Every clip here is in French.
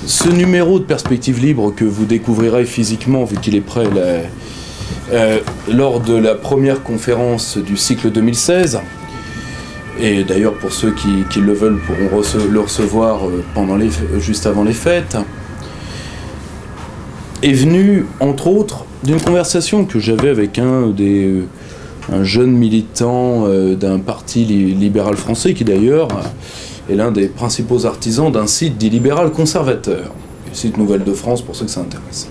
Ce numéro de Perspective Libre que vous découvrirez physiquement, vu qu'il est prêt, lors de la première conférence du cycle 2016, et d'ailleurs pour ceux qui le veulent pourront le recevoir juste avant les fêtes, est venu, entre autres, d'une conversation que j'avais avec un jeune militant d'un parti libéral français, qui d'ailleurs est l'un des principaux artisans d'un site dit libéral conservateur, le site Nouvelle de France pour ceux que ça intéresse.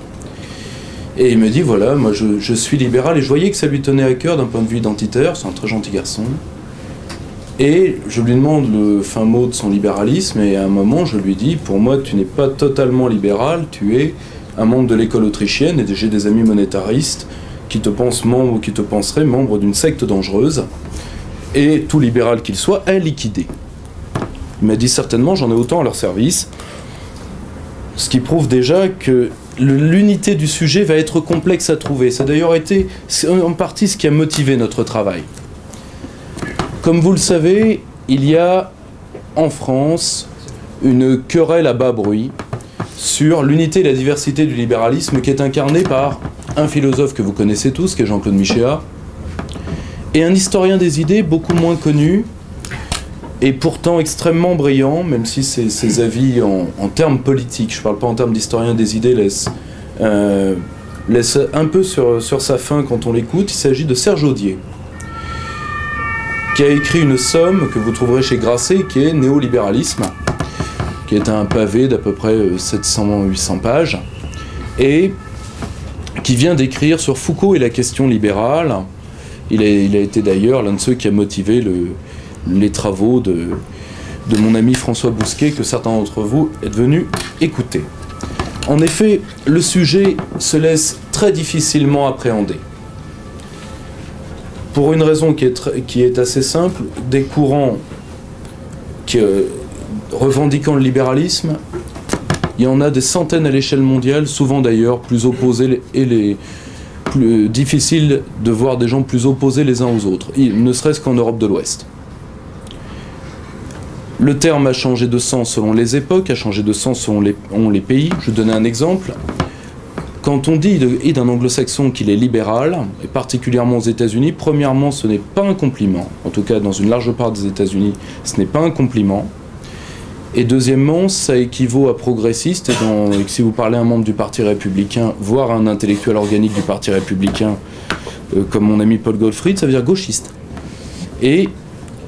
Et il me dit, voilà, moi je suis libéral, et je voyais que ça lui tenait à cœur d'un point de vue identitaire, c'est un très gentil garçon. Et je lui demande le fin mot de son libéralisme, et à un moment je lui dis, pour moi tu n'es pas totalement libéral, tu es un membre de l'école autrichienne, et j'ai des amis monétaristes qui te penseraient membre d'une secte dangereuse, et tout libéral qu'il soit est liquidé. Il m'a dit, certainement j'en ai autant à leur service, ce qui prouve déjà que l'unité du sujet va être complexe à trouver. Ça a d'ailleurs été en partie ce qui a motivé notre travail. Comme vous le savez, il y a en France une querelle à bas bruit sur l'unité et la diversité du libéralisme qui est incarnée par un philosophe que vous connaissez tous, qui est Jean-Claude Michéa, et un historien des idées beaucoup moins connu, et pourtant extrêmement brillant, même si ses avis en termes politiques, je ne parle pas en termes d'historien des idées, laissent un peu sur sa faim quand on l'écoute. Il s'agit de Serge Audier, qui a écrit une somme que vous trouverez chez Grasset, qui est Néolibéralisme, qui est un pavé d'à peu près 700-800 pages, et qui vient d'écrire sur Foucault et la question libérale. Il a été d'ailleurs l'un de ceux qui a motivé les travaux de mon ami François Bousquet, que certains d'entre vous êtes venus écouter. En effet, le sujet se laisse très difficilement appréhender. Pour une raison qui est assez simple, des courants revendiquant le libéralisme, il y en a des centaines à l'échelle mondiale, souvent d'ailleurs plus opposés, et plus difficile de voir des gens plus opposés les uns aux autres, ne serait-ce qu'en Europe de l'Ouest. Le terme a changé de sens selon les époques, a changé de sens selon les pays. Je vais donner un exemple. Quand on dit d'un anglo-saxon qu'il est libéral, et particulièrement aux États-Unis, premièrement, ce n'est pas un compliment. En tout cas, dans une large part des États-Unis, ce n'est pas un compliment. Et deuxièmement, ça équivaut à progressiste. Et si vous parlez à un membre du Parti républicain, voire à un intellectuel organique du Parti républicain, comme mon ami Paul Goldfried, ça veut dire gauchiste. Et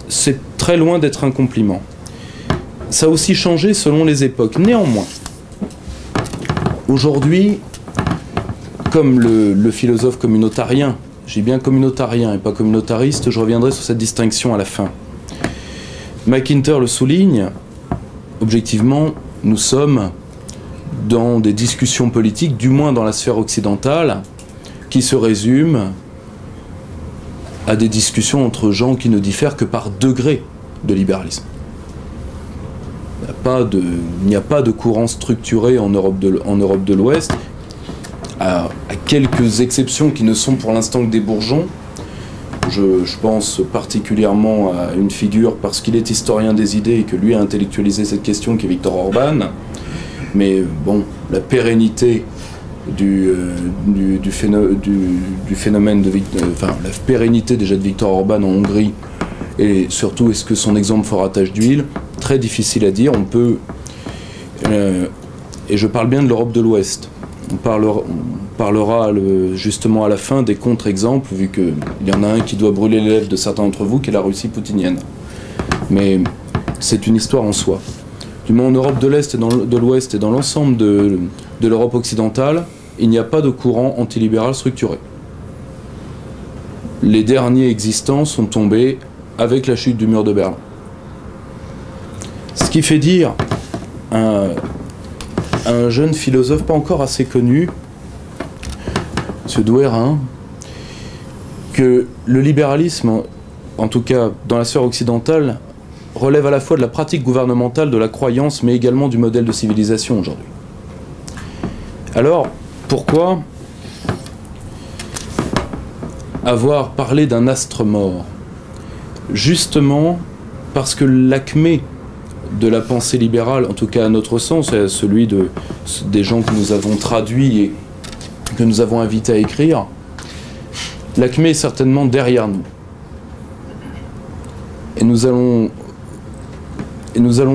c'est très loin d'être un compliment. Ça a aussi changé selon les époques. Néanmoins, aujourd'hui, comme le philosophe communautarien, j'ai bien communautarien et pas communautariste, je reviendrai sur cette distinction à la fin. McIntyre le souligne, objectivement, nous sommes dans des discussions politiques, du moins dans la sphère occidentale, qui se résument à des discussions entre gens qui ne diffèrent que par degré de libéralisme. Il n'y a pas de courant structuré en Europe de l'Ouest, à quelques exceptions qui ne sont pour l'instant que des bourgeons. Je pense particulièrement à une figure, parce qu'il est historien des idées et que lui a intellectualisé cette question, qui est Viktor Orban. Mais bon, la pérennité du phénomène la pérennité déjà de Viktor Orban en Hongrie, et surtout est-ce que son exemple fera tache d'huile, très difficile à dire. On peut et je parle bien de l'Europe de l'Ouest. On parlera justement à la fin des contre-exemples, vu qu'il y en a un qui doit brûler les lèvres de certains d'entre vous, qui est la Russie poutinienne. Mais c'est une histoire en soi. Du moins en Europe de l'Est et de l'Ouest et dans l'ensemble de l'Europe occidentale, il n'y a pas de courant antilibéral structuré. Les derniers existants sont tombés avec la chute du mur de Berlin. Ce qui fait dire à un jeune philosophe pas encore assez connu, M. Douérin, que le libéralisme, en tout cas dans la sphère occidentale, relève à la fois de la pratique gouvernementale, de la croyance, mais également du modèle de civilisation aujourd'hui. Alors, pourquoi avoir parlé d'un astre mort? Justement parce que l'acmé de la pensée libérale, en tout cas à notre sens, et à celui des gens que nous avons traduits et que nous avons invités à écrire, l'ACME est certainement derrière nous. Et nous allons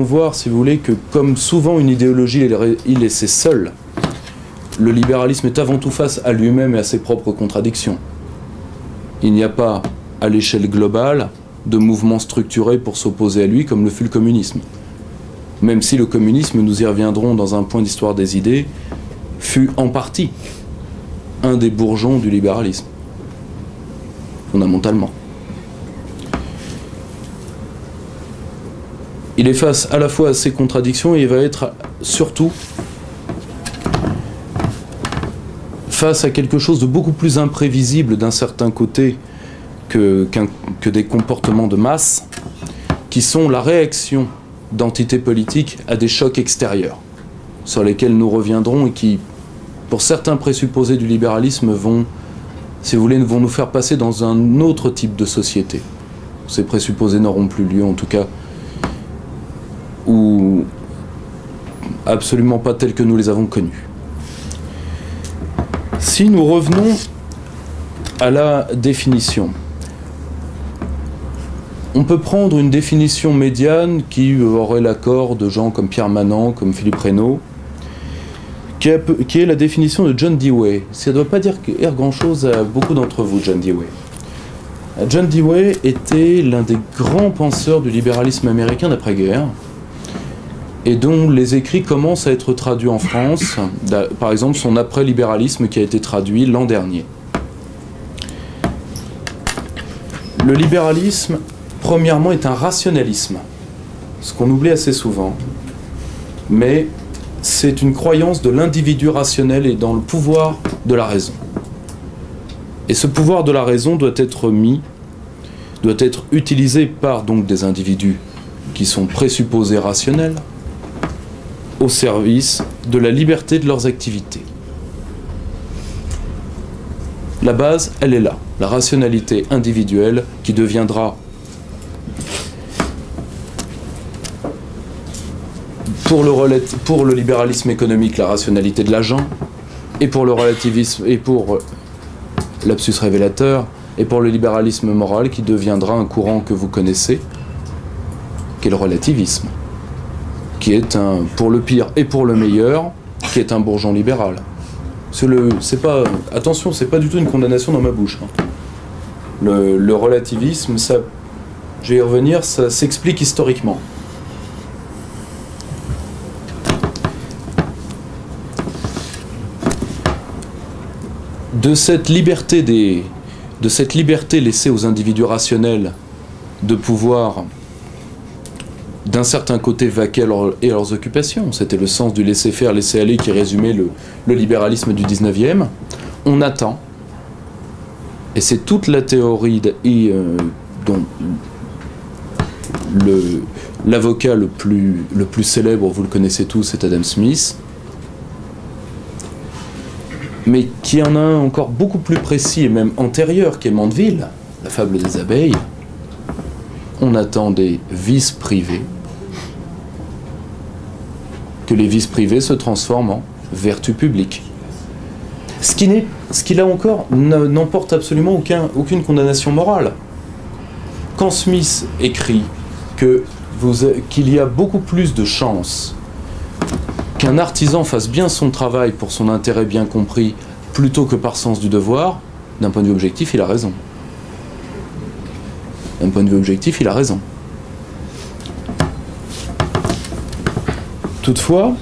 voir, si vous voulez, que comme souvent une idéologie il essaie seul, le libéralisme est avant tout face à lui-même et à ses propres contradictions. Il n'y a pas, à l'échelle globale, de mouvement structuré pour s'opposer à lui, comme le fut le communisme. Même si le communisme, nous y reviendrons dans un point d'histoire des idées, fut en partie un des bourgeons du libéralisme, fondamentalement. Il est face à la fois à ces contradictions et il va être surtout face à quelque chose de beaucoup plus imprévisible d'un certain côté que des comportements de masse, qui sont la réaction d'entités politiques à des chocs extérieurs, sur lesquels nous reviendrons et qui, pour certains présupposés du libéralisme, vont, si vous voulez, vont nous faire passer dans un autre type de société. Ces présupposés n'auront plus lieu, en tout cas, ou absolument pas tels que nous les avons connus. Si nous revenons à la définition, on peut prendre une définition médiane qui aurait l'accord de gens comme Pierre Manant, comme Philippe Reynaud, qui est la définition de John Dewey. Ça ne doit pas dire grand-chose à beaucoup d'entre vous, John Dewey. John Dewey était l'un des grands penseurs du libéralisme américain d'après-guerre, et dont les écrits commencent à être traduits en France, par exemple son après-libéralisme qui a été traduit l'an dernier. Le libéralisme, premièrement, est un rationalisme, ce qu'on oublie assez souvent, mais c'est une croyance de l'individu rationnel et dans le pouvoir de la raison. Et ce pouvoir de la raison doit être utilisé par donc des individus qui sont présupposés rationnels, au service de la liberté de leurs activités. La base, elle est là, la rationalité individuelle qui deviendra, pour le libéralisme économique, la rationalité de l'agent, et pour le relativisme, et pour l'absus révélateur, et pour le libéralisme moral qui deviendra un courant que vous connaissez, qui est le relativisme, qui est pour le pire et pour le meilleur, qui est un bourgeon libéral. Attention, c'est pas du tout une condamnation dans ma bouche. Le relativisme, ça, je vais y revenir, ça s'explique historiquement. De cette liberté laissée aux individus rationnels de pouvoir d'un certain côté vaquer à leurs occupations. C'était le sens du laisser-faire, laisser-aller qui résumait le libéralisme du 19e. On attend, et c'est toute la théorie dont l'avocat le plus célèbre, vous le connaissez tous, c'est Adam Smith, mais qui en a un encore beaucoup plus précis et même antérieur, qui est Mandeville, la fable des abeilles. On attend des vices privés, que les vices privés se transforment en vertu publique. Ce qui là encore n'emporte absolument aucune condamnation morale. Quand Smith écrit qu'il y a beaucoup plus de chances qu'un artisan fasse bien son travail pour son intérêt bien compris plutôt que par sens du devoir, d'un point de vue objectif, il a raison. D'un point de vue objectif, il a raison. Toutefois,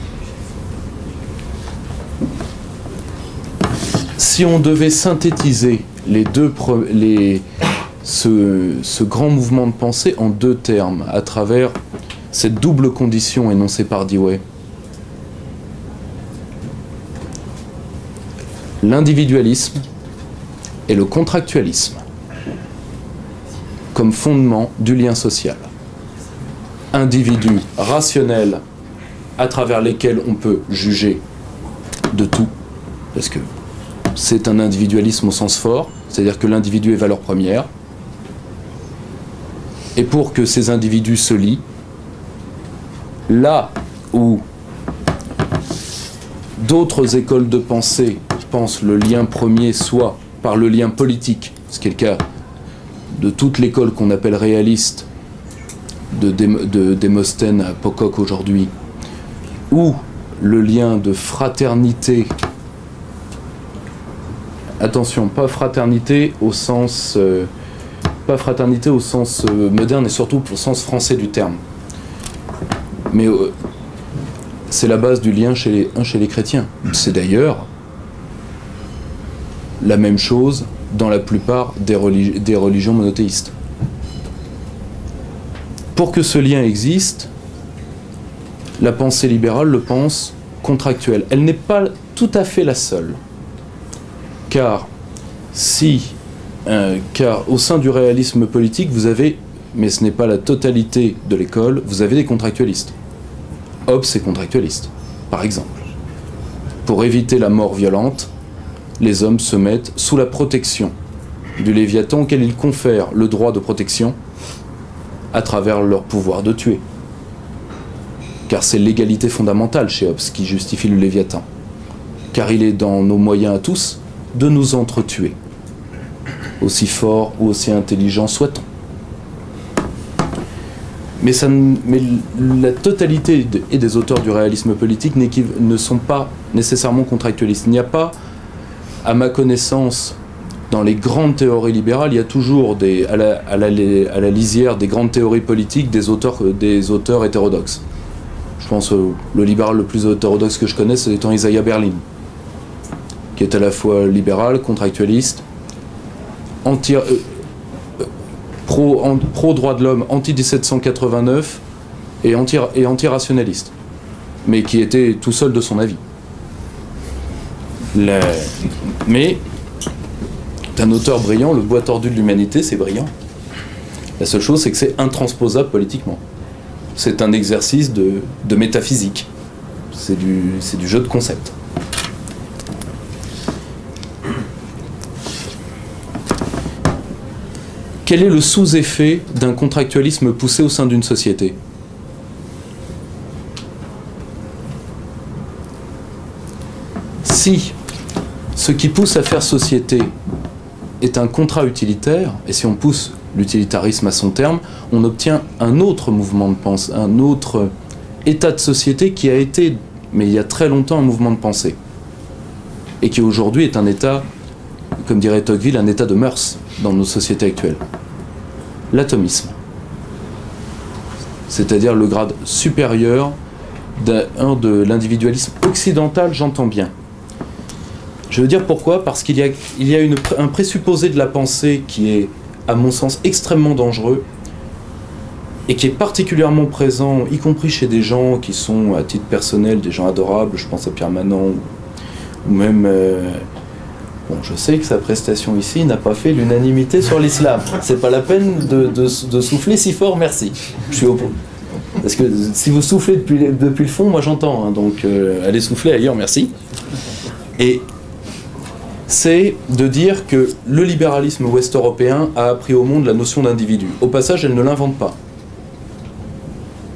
si on devait synthétiser ce grand mouvement de pensée en deux termes, à travers cette double condition énoncée par Dewey, l'individualisme et le contractualisme comme fondement du lien social. Individus rationnels à travers lesquels on peut juger de tout, parce que c'est un individualisme au sens fort, c'est-à-dire que l'individu est valeur première, et pour que ces individus se lient, là où d'autres écoles de pensée pensent le lien premier soit par le lien politique, ce qui est le cas de toute l'école qu'on appelle réaliste, de Démosthène à Pocock aujourd'hui, ou le lien de fraternité, attention, pas fraternité au sens moderne et surtout au sens français du terme, mais c'est la base du lien chez les chrétiens. C'est d'ailleurs la même chose dans la plupart des religions monothéistes. Pour que ce lien existe, la pensée libérale le pense contractuel. Elle n'est pas tout à fait la seule. Car au sein du réalisme politique, vous avez, mais ce n'est pas la totalité de l'école, vous avez des contractualistes. Hobbes est contractualiste, par exemple. Pour éviter la mort violente, les hommes se mettent sous la protection du Léviathan auquel ils confèrent le droit de protection à travers leur pouvoir de tuer. Car c'est l'égalité fondamentale chez Hobbes qui justifie le Léviathan. Car il est dans nos moyens à tous de nous entretuer, aussi fort ou aussi intelligent soit-on. Mais la totalité des auteurs du réalisme politique ne sont pas nécessairement contractualistes. Il n'y a pas, à ma connaissance, dans les grandes théories libérales, il y a toujours à la lisière des grandes théories politiques des auteurs hétérodoxes. Je pense le libéral le plus hétérodoxe que je connais, c'est étant Isaiah Berlin, qui est à la fois libéral, contractualiste, pro-droit de l'homme, anti-1789 et anti-rationaliste, mais qui était tout seul de son avis. Mais d'un auteur brillant, le bois tordu de l'humanité, c'est brillant. La seule chose, c'est que c'est intransposable politiquement. C'est un exercice de métaphysique. C'est du jeu de concepts. Quel est le sous-effet d'un contractualisme poussé au sein d'une société ? Si ce qui pousse à faire société est un contrat utilitaire, et si on pousse l'utilitarisme à son terme, on obtient un autre mouvement de pensée, un autre état de société qui a été, mais il y a très longtemps, un mouvement de pensée. Et qui aujourd'hui est un état, comme dirait Tocqueville, un état de mœurs dans nos sociétés actuelles. L'atomisme. C'est-à-dire le grade supérieur de l'individualisme occidental, j'entends bien. Je veux dire pourquoi ? Parce qu'il y a un présupposé de la pensée qui est, à mon sens, extrêmement dangereux et qui est particulièrement présent, y compris chez des gens qui sont, à titre personnel, des gens adorables, je pense à Pierre Manant, ou même... Bon, je sais que sa prestation ici n'a pas fait l'unanimité sur l'islam. C'est pas la peine de souffler si fort, merci. Je suis au point. Parce que si vous soufflez depuis le fond, moi j'entends, hein, donc allez souffler ailleurs, merci. Et c'est de dire que le libéralisme ouest-européen a appris au monde la notion d'individu. Au passage, elle ne l'invente pas.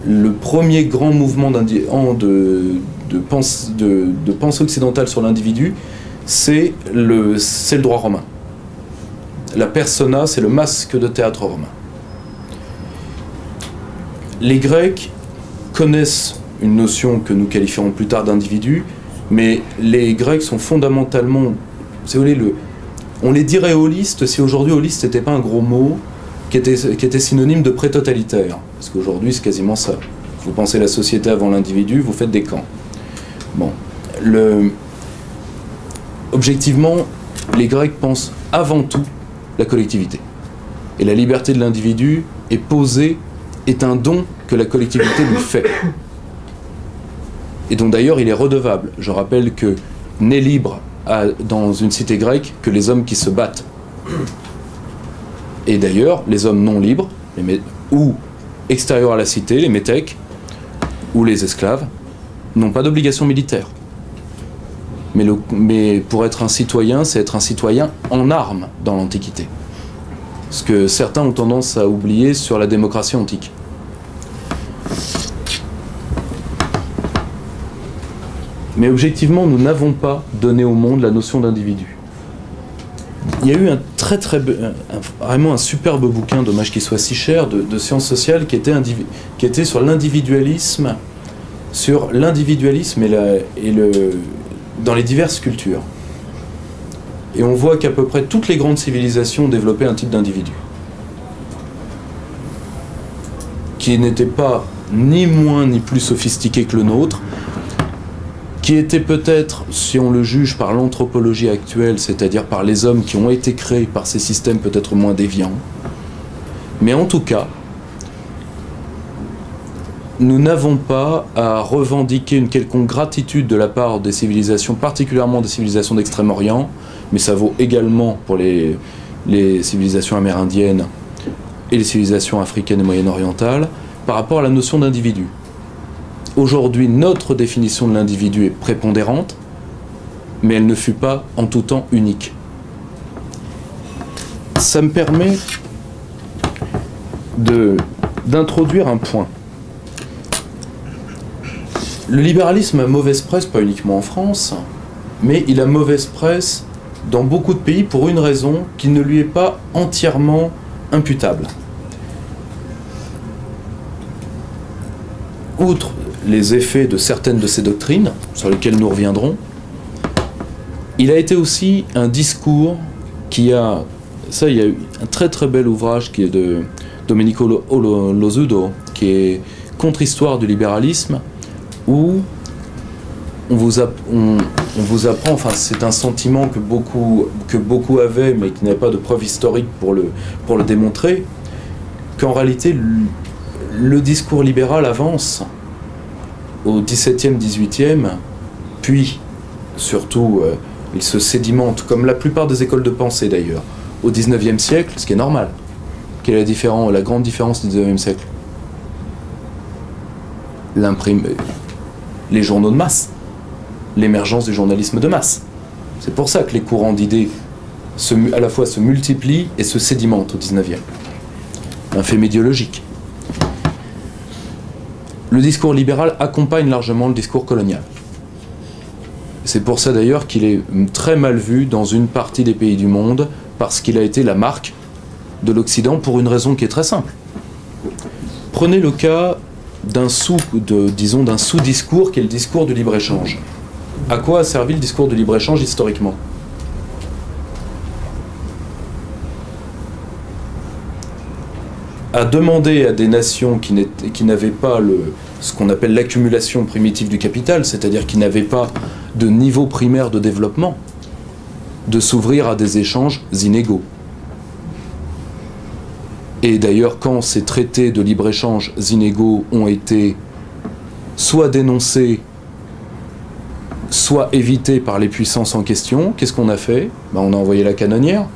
Le premier grand mouvement de pensée occidentale sur l'individu, c'est le droit romain. La persona, c'est le masque de théâtre romain. Les Grecs connaissent une notion que nous qualifierons plus tard d'individu, mais les Grecs sont fondamentalement, si vous voulez, on les dirait holistes si aujourd'hui holiste n'était pas un gros mot qui était synonyme de pré-totalitaire. Parce qu'aujourd'hui, c'est quasiment ça. Vous pensez la société avant l'individu, vous faites des camps. Bon, objectivement, les Grecs pensent avant tout la collectivité. Et la liberté de l'individu est un don que la collectivité lui fait. Et dont d'ailleurs il est redevable. Je rappelle que né libre dans une cité grecque que les hommes qui se battent. Et d'ailleurs, les hommes non libres, ou extérieurs à la cité, les métèques, ou les esclaves, n'ont pas d'obligation militaire. Mais pour être un citoyen, c'est être un citoyen en armes dans l'Antiquité. Ce que certains ont tendance à oublier sur la démocratie antique. Mais objectivement, nous n'avons pas donné au monde la notion d'individu. Il y a eu vraiment un superbe bouquin, dommage qu'il soit si cher, de sciences sociales qui était sur l'individualisme, dans les diverses cultures. Et on voit qu'à peu près toutes les grandes civilisations ont développé un type d'individu, qui n'était pas ni moins ni plus sophistiqué que le nôtre, qui était peut-être, si on le juge par l'anthropologie actuelle, c'est-à-dire par les hommes qui ont été créés par ces systèmes peut-être moins déviants. Mais en tout cas, nous n'avons pas à revendiquer une quelconque gratitude de la part des civilisations, particulièrement des civilisations d'Extrême-Orient, mais ça vaut également pour les civilisations amérindiennes et les civilisations africaines et moyen-orientales, par rapport à la notion d'individu. Aujourd'hui, notre définition de l'individu est prépondérante, mais elle ne fut pas en tout temps unique. Ça me permet d'introduire un point. Le libéralisme a mauvaise presse, pas uniquement en France, mais il a mauvaise presse dans beaucoup de pays pour une raison qui ne lui est pas entièrement imputable. Outre les effets de certaines de ces doctrines, sur lesquelles nous reviendrons, il a été aussi un discours qui a... Ça, il y a eu un très très bel ouvrage qui est de Domenico Losudo, qui est Contre-histoire du libéralisme, où on vous apprend, enfin c'est un sentiment que beaucoup avaient, mais qui n'avait pas de preuve historique pour le démontrer, qu'en réalité le discours libéral avance au XVIIe, XVIIIe, puis surtout il se sédimente, comme la plupart des écoles de pensée d'ailleurs, au XIXe siècle, ce qui est normal. Quelle est la grande différence du XIXe siècle? Les journaux de masse, l'émergence du journalisme de masse. C'est pour ça que les courants d'idées à la fois se multiplient et se sédimentent au XIXe. Un fait médiologique. Le discours libéral accompagne largement le discours colonial. C'est pour ça d'ailleurs qu'il est très mal vu dans une partie des pays du monde, parce qu'il a été la marque de l'Occident pour une raison qui est très simple. Prenez le cas d'un sous-discours qui est le discours du libre-échange. À quoi a servi le discours du libre-échange historiquement? À demander à des nations qui n'avaient pas ce qu'on appelle l'accumulation primitive du capital, c'est-à-dire qui n'avaient pas de niveau primaire de développement, de s'ouvrir à des échanges inégaux. Et d'ailleurs, quand ces traités de libre-échange inégaux ont été soit dénoncés, soit évités par les puissances en question, qu'est-ce qu'on a fait? On a envoyé la canonnière.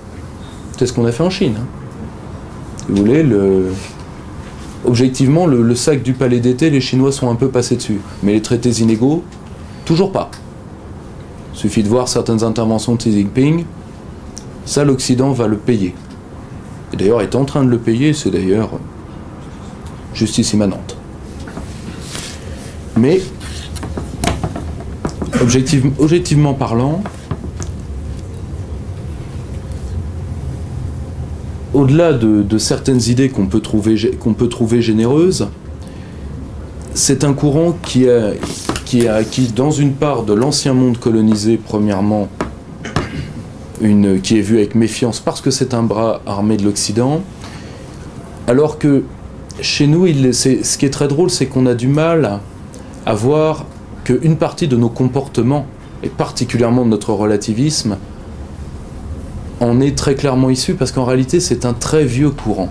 C'est ce qu'on a fait en Chine. Si vous voulez, objectivement, le sac du palais d'été, les Chinois sont un peu passés dessus. Mais les traités inégaux, toujours pas. Il suffit de voir certaines interventions de Xi Jinping. Ça, l'Occident va le payer. Et d'ailleurs, est en train de le payer, c'est d'ailleurs justice immanente. Mais, objectivement parlant, au-delà de certaines idées qu'on peut trouver généreuses, c'est un courant qui a acquis dans une part de l'ancien monde colonisé, premièrement, qui est vu avec méfiance parce que c'est un bras armé de l'Occident, alors que chez nous, ce qui est très drôle, c'est qu'on a du mal à voir qu'une partie de nos comportements, et particulièrement de notre relativisme, en est très clairement issu, parce qu'en réalité, c'est un très vieux courant,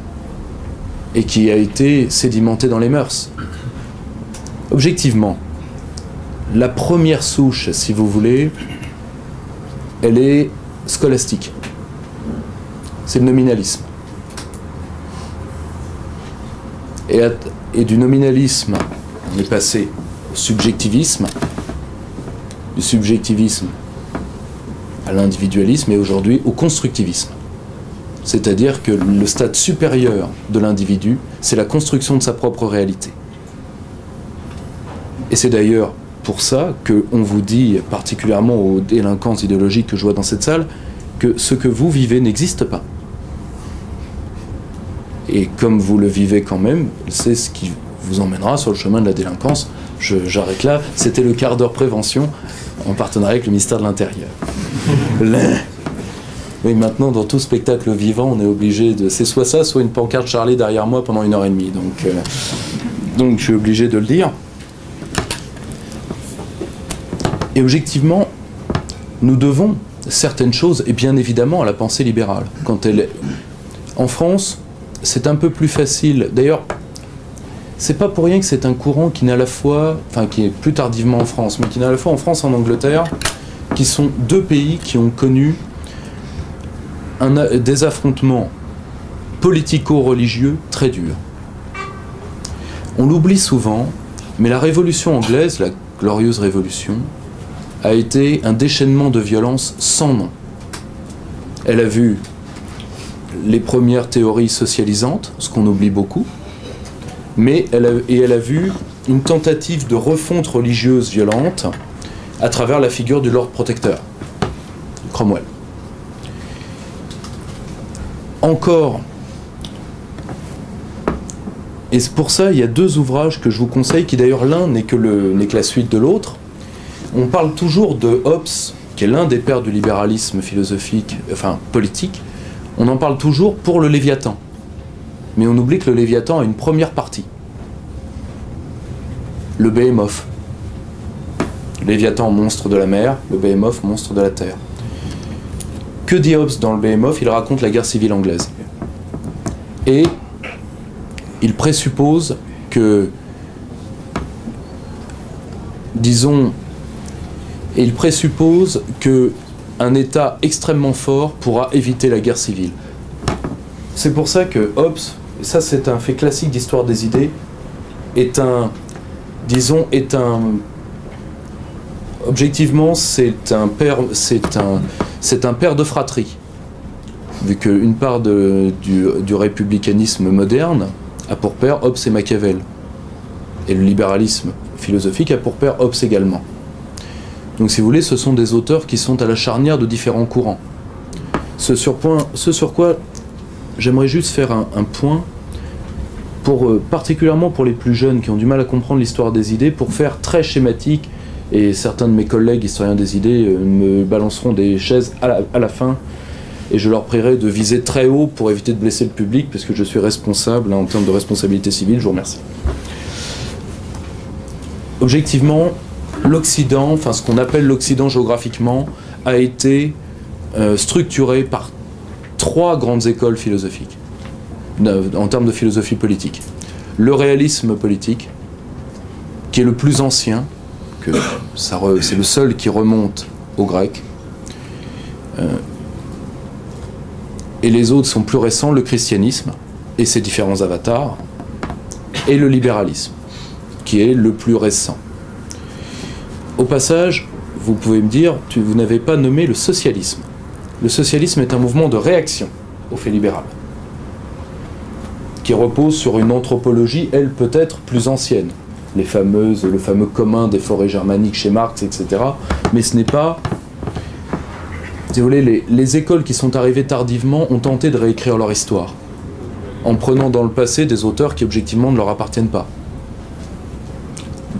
et qui a été sédimenté dans les mœurs. Objectivement, la première souche, si vous voulez, elle est scolastique. C'est le nominalisme. Et du nominalisme, on est passé au subjectivisme, du subjectivisme à l'individualisme et aujourd'hui au constructivisme. C'est-à-dire que le stade supérieur de l'individu, c'est la construction de sa propre réalité. Et c'est d'ailleurs pour ça qu'on vous dit, particulièrement aux délinquances idéologiques que je vois dans cette salle, que ce que vous vivez n'existe pas. Et comme vous le vivez quand même, c'est ce qui vous emmènera sur le chemin de la délinquance. J'arrête là. C'était le quart d'heure prévention en partenariat avec le ministère de l'Intérieur. Oui, maintenant, dans tout spectacle vivant, on est obligé de... C'est soit ça, soit une pancarte Charlie derrière moi pendant 1h30. Donc je suis obligé de le dire. Et objectivement, nous devons certaines choses, et bien évidemment à la pensée libérale. Quand elle est... En France, c'est un peu plus facile. D'ailleurs, c'est pas pour rien que c'est un courant qui n'est à la fois, enfin qui est plus tardivement en France, mais qui n'est à la fois en France et en Angleterre, qui sont deux pays qui ont connu des affrontements politico-religieux très durs. On l'oublie souvent, mais la Révolution anglaise, la Glorieuse Révolution, a été un déchaînement de violence sans nom. Elle a vu les premières théories socialisantes, ce qu'on oublie beaucoup, mais elle a vu une tentative de refonte religieuse violente à travers la figure du Lord Protecteur, Cromwell. Encore, et pour ça, il y a deux ouvrages que je vous conseille, qui d'ailleurs l'un n'est que la suite de l'autre. On parle toujours de Hobbes, qui est l'un des pères du libéralisme philosophique, enfin politique. On en parle toujours pour le Léviathan. Mais on oublie que le Léviathan a une première partie. Le Behémoth. Le Léviathan, monstre de la mer, le Behémoth, monstre de la terre. Que dit Hobbes dans le Behémoth? Il raconte la guerre civile anglaise. Et il présuppose que, disons, il présuppose qu'un État extrêmement fort pourra éviter la guerre civile. C'est pour ça que Hobbes, et ça c'est un fait classique d'histoire des idées, objectivement, c'est un père de fratrie, vu qu'une part du républicanisme moderne a pour père Hobbes et Machiavel, et le libéralisme philosophique a pour père Hobbes également. Donc si vous voulez, ce sont des auteurs qui sont à la charnière de différents courants. Ce sur quoi j'aimerais juste faire un point, particulièrement pour les plus jeunes qui ont du mal à comprendre l'histoire des idées, pour faire très schématique, et certains de mes collègues historiens des idées me balanceront des chaises à la fin, et je leur prierai de viser très haut pour éviter de blesser le public, parce que je suis responsable en termes de responsabilité civile. Je vous remercie. Objectivement, l'Occident, enfin ce qu'on appelle l'Occident géographiquement, a été structuré par trois grandes écoles philosophiques, en termes de philosophie politique. Le réalisme politique, qui est le plus ancien, c'est le seul qui remonte aux Grecs, et les autres sont plus récents, le christianisme et ses différents avatars, et le libéralisme, qui est le plus récent. Au passage, vous pouvez me dire, vous n'avez pas nommé le socialisme. Le socialisme est un mouvement de réaction au fait libéral, qui repose sur une anthropologie, elle, peut-être plus ancienne. Le fameux commun des forêts germaniques chez Marx, etc. Mais ce n'est pas... Si vous voulez, les écoles qui sont arrivées tardivement ont tenté de réécrire leur histoire, en prenant dans le passé des auteurs qui objectivement ne leur appartiennent pas.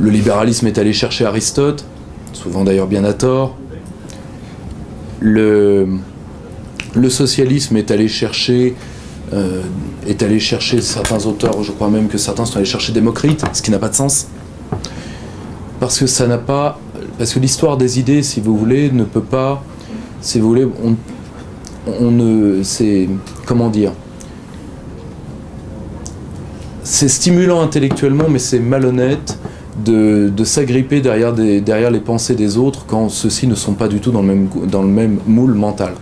Le libéralisme est allé chercher Aristote, souvent d'ailleurs bien à tort. Le socialisme est allé chercher certains auteurs, je crois même que certains sont allés chercher Démocrite, ce qui n'a pas de sens. Parce que l'histoire des idées, si vous voulez, ne peut pas... Si vous voulez, c'est... Comment dire? C'est stimulant intellectuellement, mais c'est malhonnête de s'agripper derrière les pensées des autres quand ceux-ci ne sont pas du tout dans le même moule mental.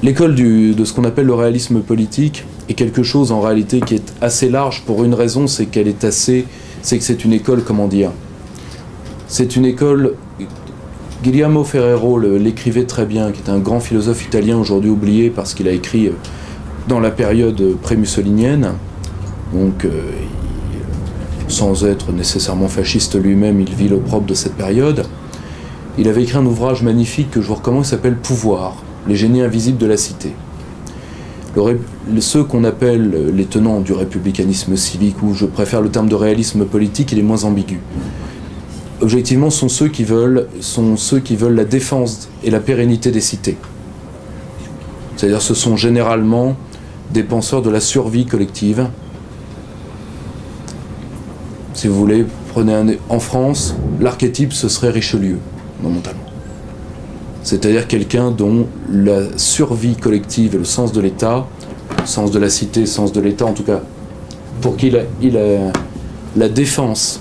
L'école de ce qu'on appelle le réalisme politique est quelque chose en réalité qui est assez large pour une raison, c'est que c'est une école, comment dire, c'est une école... Guglielmo Ferrero l'écrivait très bien, qui est un grand philosophe italien aujourd'hui oublié parce qu'il a écrit dans la période pré-mussolinienne. Donc sans être nécessairement fasciste lui-même, il vit l'opprobre de cette période. Il avait écrit un ouvrage magnifique que je vous recommande, qui s'appelle « Pouvoir, les génies invisibles de la cité ». Ceux qu'on appelle les tenants du républicanisme civique, ou je préfère le terme de réalisme politique, il est moins ambigu. Objectivement, sont ceux qui veulent la défense et la pérennité des cités. C'est-à-dire ce sont généralement des penseurs de la survie collective. Si vous voulez, en France, l'archétype, ce serait Richelieu, momentanément. C'est-à-dire quelqu'un dont la survie collective et le sens de l'État, le sens de la cité, le sens de l'État en tout cas, pour qui la défense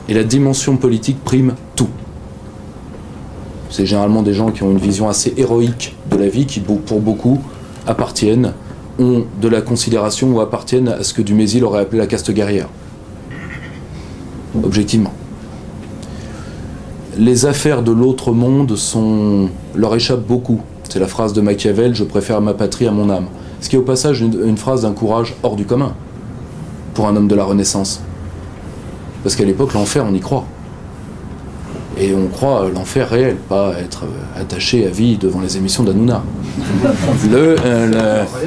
et la dimension politique priment tout. C'est généralement des gens qui ont une vision assez héroïque de la vie, qui pour beaucoup ont de la considération ou appartiennent à ce que Dumézil aurait appelé la caste guerrière. Objectivement. Les affaires de l'autre monde leur échappent beaucoup. C'est la phrase de Machiavel, « Je préfère ma patrie à mon âme ». Ce qui est au passage une phrase d'un courage hors du commun pour un homme de la Renaissance. Parce qu'à l'époque, l'enfer, on y croit. Et on croit à l'enfer réel, pas être attaché à vie devant les émissions d'Hanouna.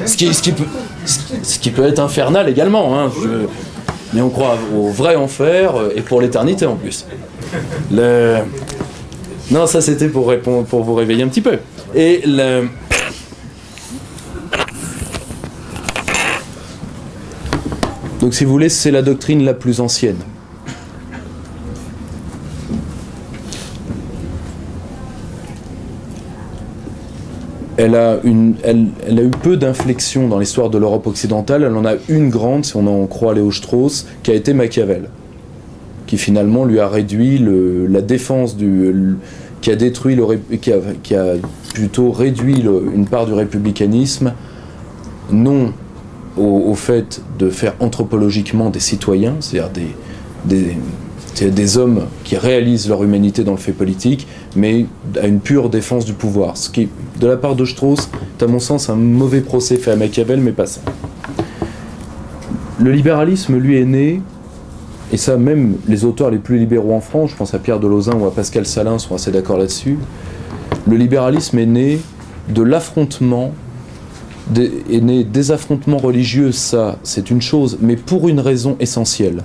Ce qui peut être infernal également, hein, mais on croit au vrai enfer et pour l'éternité en plus. Non, ça c'était pour vous réveiller un petit peu. Et donc si vous voulez, c'est la doctrine la plus ancienne. Elle a eu peu d'inflexions dans l'histoire de l'Europe occidentale. Elle en a une grande, si on en croit Léo-Strauss, qui a été Machiavel, qui finalement lui a réduit la défense qui a plutôt réduit une part du républicanisme, non au fait de faire anthropologiquement des citoyens, c'est-à-dire des hommes qui réalisent leur humanité dans le fait politique, mais à une pure défense du pouvoir. Ce qui, de la part de Strauss, est à mon sens un mauvais procès fait à Machiavel, mais pas ça. Le libéralisme, lui, est né, et ça même les auteurs les plus libéraux en France, je pense à Pierre Delauzin ou à Pascal Salin, sont assez d'accord là-dessus, le libéralisme est né de l'affrontement, est né des affrontements religieux, ça c'est une chose, mais pour une raison essentielle.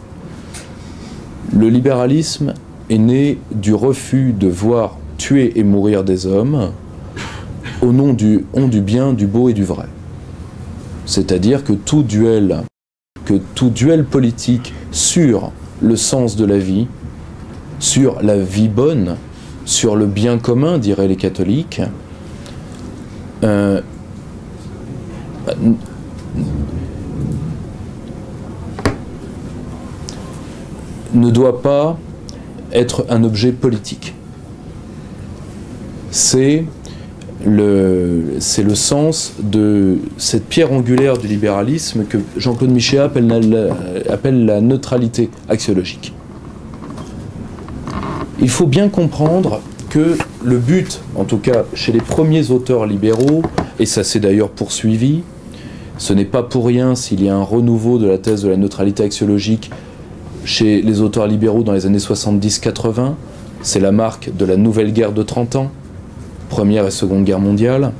Le libéralisme est né du refus de voir tuer et mourir des hommes au nom du bien, du beau et du vrai. C'est-à-dire que tout duel politique sur le sens de la vie, sur la vie bonne, sur le bien commun, diraient les catholiques, ne doit pas être un objet politique. C'est le sens de cette pierre angulaire du libéralisme que Jean-Claude Michéa appelle la neutralité axiologique. Il faut bien comprendre que le but, en tout cas chez les premiers auteurs libéraux, et ça s'est d'ailleurs poursuivi, ce n'est pas pour rien s'il y a un renouveau de la thèse de la neutralité axiologique chez les auteurs libéraux dans les années 70-80, c'est la marque de la nouvelle guerre de 30 ans, Première et Seconde Guerre mondiale.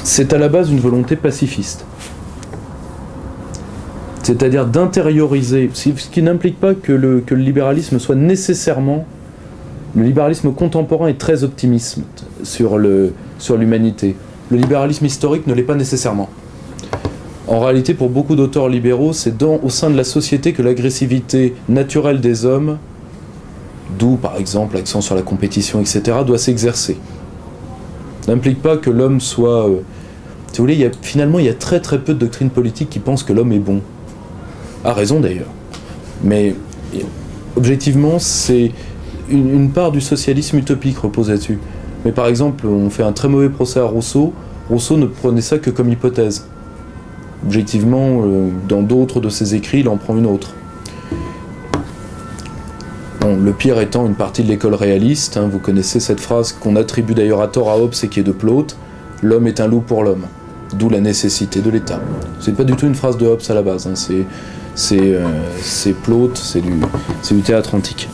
C'est à la base une volonté pacifiste. C'est-à-dire d'intérioriser, ce qui n'implique pas que le libéralisme soit nécessairement... Le libéralisme contemporain est très optimiste sur l'humanité. Le libéralisme historique ne l'est pas nécessairement. En réalité, pour beaucoup d'auteurs libéraux, c'est au sein de la société que l'agressivité naturelle des hommes, d'où par exemple l'accent sur la compétition, etc., doit s'exercer. N'implique pas que l'homme soit... si vous voulez, finalement, il y a très très peu de doctrines politiques qui pensent que l'homme est bon. A raison d'ailleurs. Mais objectivement, c'est une part du socialisme utopique repose là-dessus. Mais par exemple, on fait un très mauvais procès à Rousseau. Rousseau ne prenait ça que comme hypothèse. Objectivement, dans d'autres de ses écrits, il en prend une autre. Bon, le pire étant une partie de l'école réaliste, hein, vous connaissez cette phrase qu'on attribue d'ailleurs à tort à Hobbes et qui est de Plaute, « L'homme est un loup pour l'homme ». d'où la nécessité de l'État. C'est pas du tout une phrase de Hobbes à la base, hein. C'est Plaute, c'est du théâtre antique.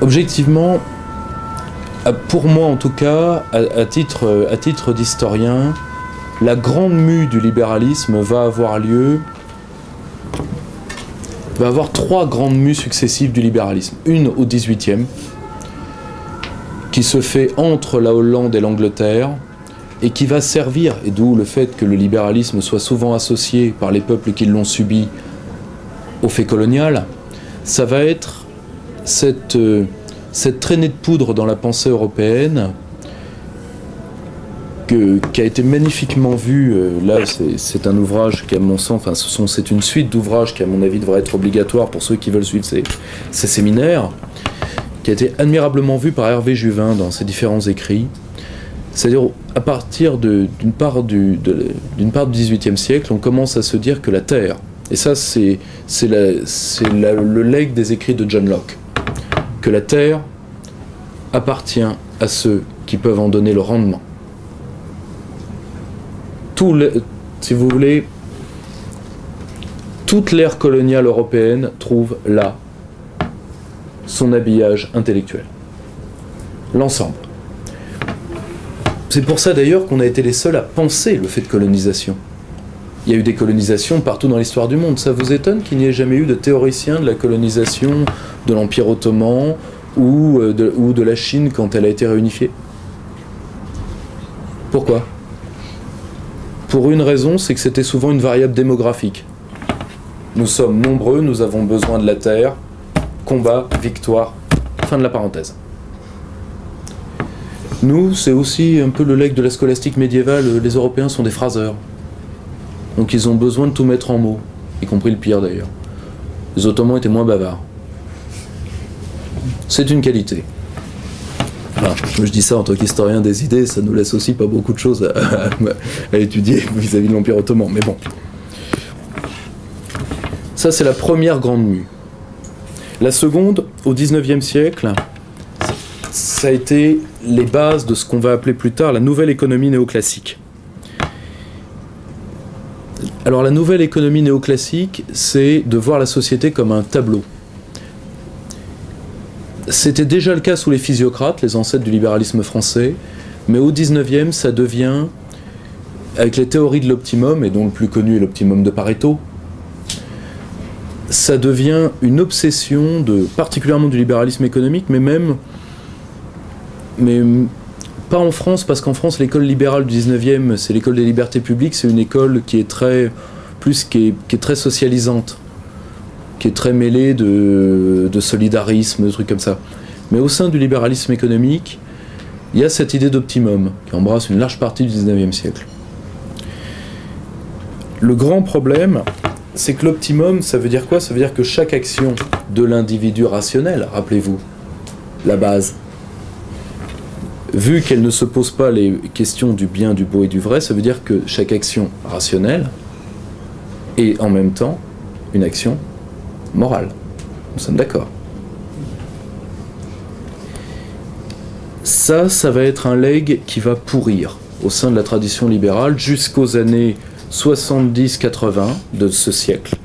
Objectivement, pour moi en tout cas, à titre d'historien, la grande mue du libéralisme va avoir trois grandes mues successives du libéralisme. Une au XVIIIe, qui se fait entre la Hollande et l'Angleterre, et qui va servir, et d'où le fait que le libéralisme soit souvent associé par les peuples qui l'ont subi au fait colonial, ça va être cette traînée de poudre dans la pensée européenne qui a été magnifiquement vue. Là, c'est un ouvrage qui, à mon sens, enfin, c'est une suite d'ouvrages qui, à mon avis, devrait être obligatoire pour ceux qui veulent suivre ces séminaires, qui a été admirablement vue par Hervé Juvin dans ses différents écrits. C'est-à-dire, à partir d'une part du XVIIIe siècle, on commence à se dire que la Terre, et ça, c'est le legs des écrits de John Locke, que la Terre appartient à ceux qui peuvent en donner le rendement. Si vous voulez, toute l'ère coloniale européenne trouve là son habillage intellectuel. L'ensemble. C'est pour ça d'ailleurs qu'on a été les seuls à penser le fait de colonisation. Il y a eu des colonisations partout dans l'histoire du monde. Ça vous étonne qu'il n'y ait jamais eu de théoricien de la colonisation de l'Empire ottoman ou de la Chine quand elle a été réunifiée? Pourquoi? Pour une raison, c'est que c'était souvent une variable démographique. Nous sommes nombreux, nous avons besoin de la terre, combat, victoire, fin de la parenthèse. Nous, c'est aussi un peu le legs de la scolastique médiévale, les Européens sont des phraseurs. Donc ils ont besoin de tout mettre en mots, y compris le pire d'ailleurs. Les Ottomans étaient moins bavards. C'est une qualité. Enfin, je dis ça en tant qu'historien des idées, ça nous laisse aussi pas beaucoup de choses à étudier vis-à-vis de l'Empire ottoman, mais bon. Ça, c'est la première grande mue. La seconde, au XIXe siècle, ça a été les bases de ce qu'on va appeler plus tard la nouvelle économie néoclassique. Alors la nouvelle économie néoclassique, c'est de voir la société comme un tableau. C'était déjà le cas sous les physiocrates, les ancêtres du libéralisme français, mais au XIXe, ça devient, avec les théories de l'optimum, et dont le plus connu est l'optimum de Pareto, ça devient une obsession particulièrement du libéralisme économique, mais pas en France, parce qu'en France, l'école libérale du 19e, c'est l'école des libertés publiques, c'est une école qui est très socialisante, qui est très mêlée de solidarisme, de trucs comme ça. Mais au sein du libéralisme économique, il y a cette idée d'optimum, qui embrasse une large partie du 19e siècle. Le grand problème, c'est que l'optimum, ça veut dire quoi? Ça veut dire que chaque action de l'individu rationnel, rappelez-vous, la base, vu qu'elle ne se pose pas les questions du bien, du beau et du vrai, ça veut dire que chaque action rationnelle est en même temps une action morale. Nous sommes d'accord. Ça va être un legs qui va pourrir au sein de la tradition libérale jusqu'aux années 70-80 de ce siècle,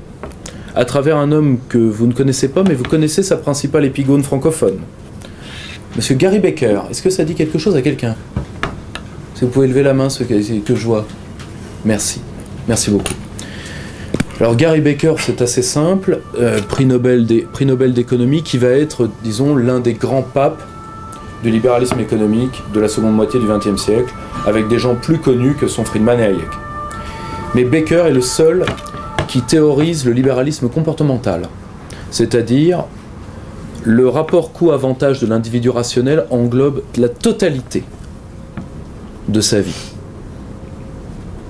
à travers un homme que vous ne connaissez pas, mais vous connaissez sa principale épigone francophone. Monsieur Gary Becker, est-ce que ça dit quelque chose à quelqu'un? Si vous pouvez lever la main, ceux que je vois. Merci. Merci beaucoup. Alors Gary Becker, c'est assez simple, prix Nobel d'économie, qui va être, disons, l'un des grands papes du libéralisme économique de la seconde moitié du XXe siècle, avec des gens plus connus que sont Friedman et Hayek. Mais Becker est le seul qui théorise le libéralisme comportemental, c'est-à-dire le rapport coût-avantage de l'individu rationnel englobe la totalité de sa vie.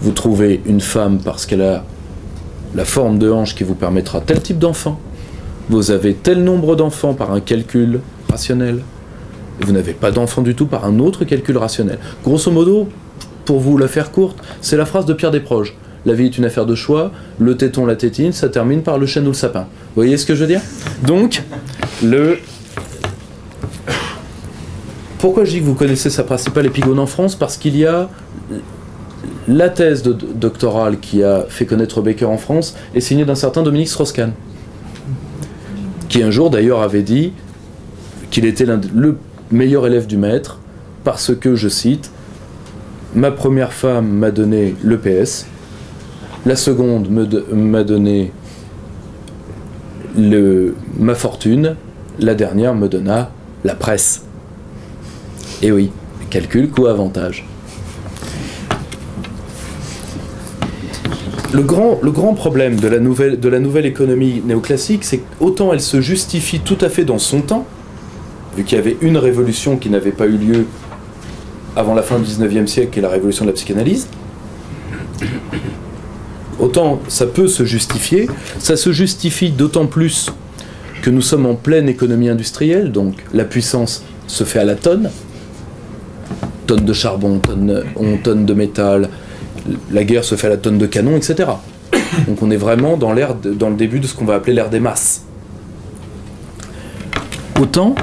Vous trouvez une femme parce qu'elle a la forme de hanche qui vous permettra tel type d'enfant. Vous avez tel nombre d'enfants par un calcul rationnel. Et vous n'avez pas d'enfant du tout par un autre calcul rationnel. Grosso modo, pour vous la faire courte, c'est la phrase de Pierre Desproges. La vie est une affaire de choix, le téton, la tétine, ça termine par le chêne ou le sapin. Vous voyez ce que je veux dire? Donc, Pourquoi je dis que vous connaissez sa principale épigone en France? Parce qu'il y a la thèse doctorale qui a fait connaître Baker en France est signée d'un certain Dominique Strauss-Kahn, qui un jour d'ailleurs avait dit qu'il était le meilleur élève du maître parce que, je cite, ma première femme m'a donné l'EPS, la seconde m'a donné ma fortune, la dernière me donna la presse. Et oui, calcul, coût, avantage. Le grand problème de la nouvelle économie néoclassique, c'est qu'autant elle se justifie tout à fait dans son temps, vu qu'il y avait une révolution qui n'avait pas eu lieu avant la fin du 19e siècle, qui est la révolution de la psychanalyse, autant ça peut se justifier. Ça se justifie d'autant plus que nous sommes en pleine économie industrielle, donc la puissance se fait à la tonne. Tonnes de charbon, tonnes de métal, la guerre se fait à la tonne de canon, etc. Donc on est vraiment dans le début de ce qu'on va appeler l'ère des masses. Autant,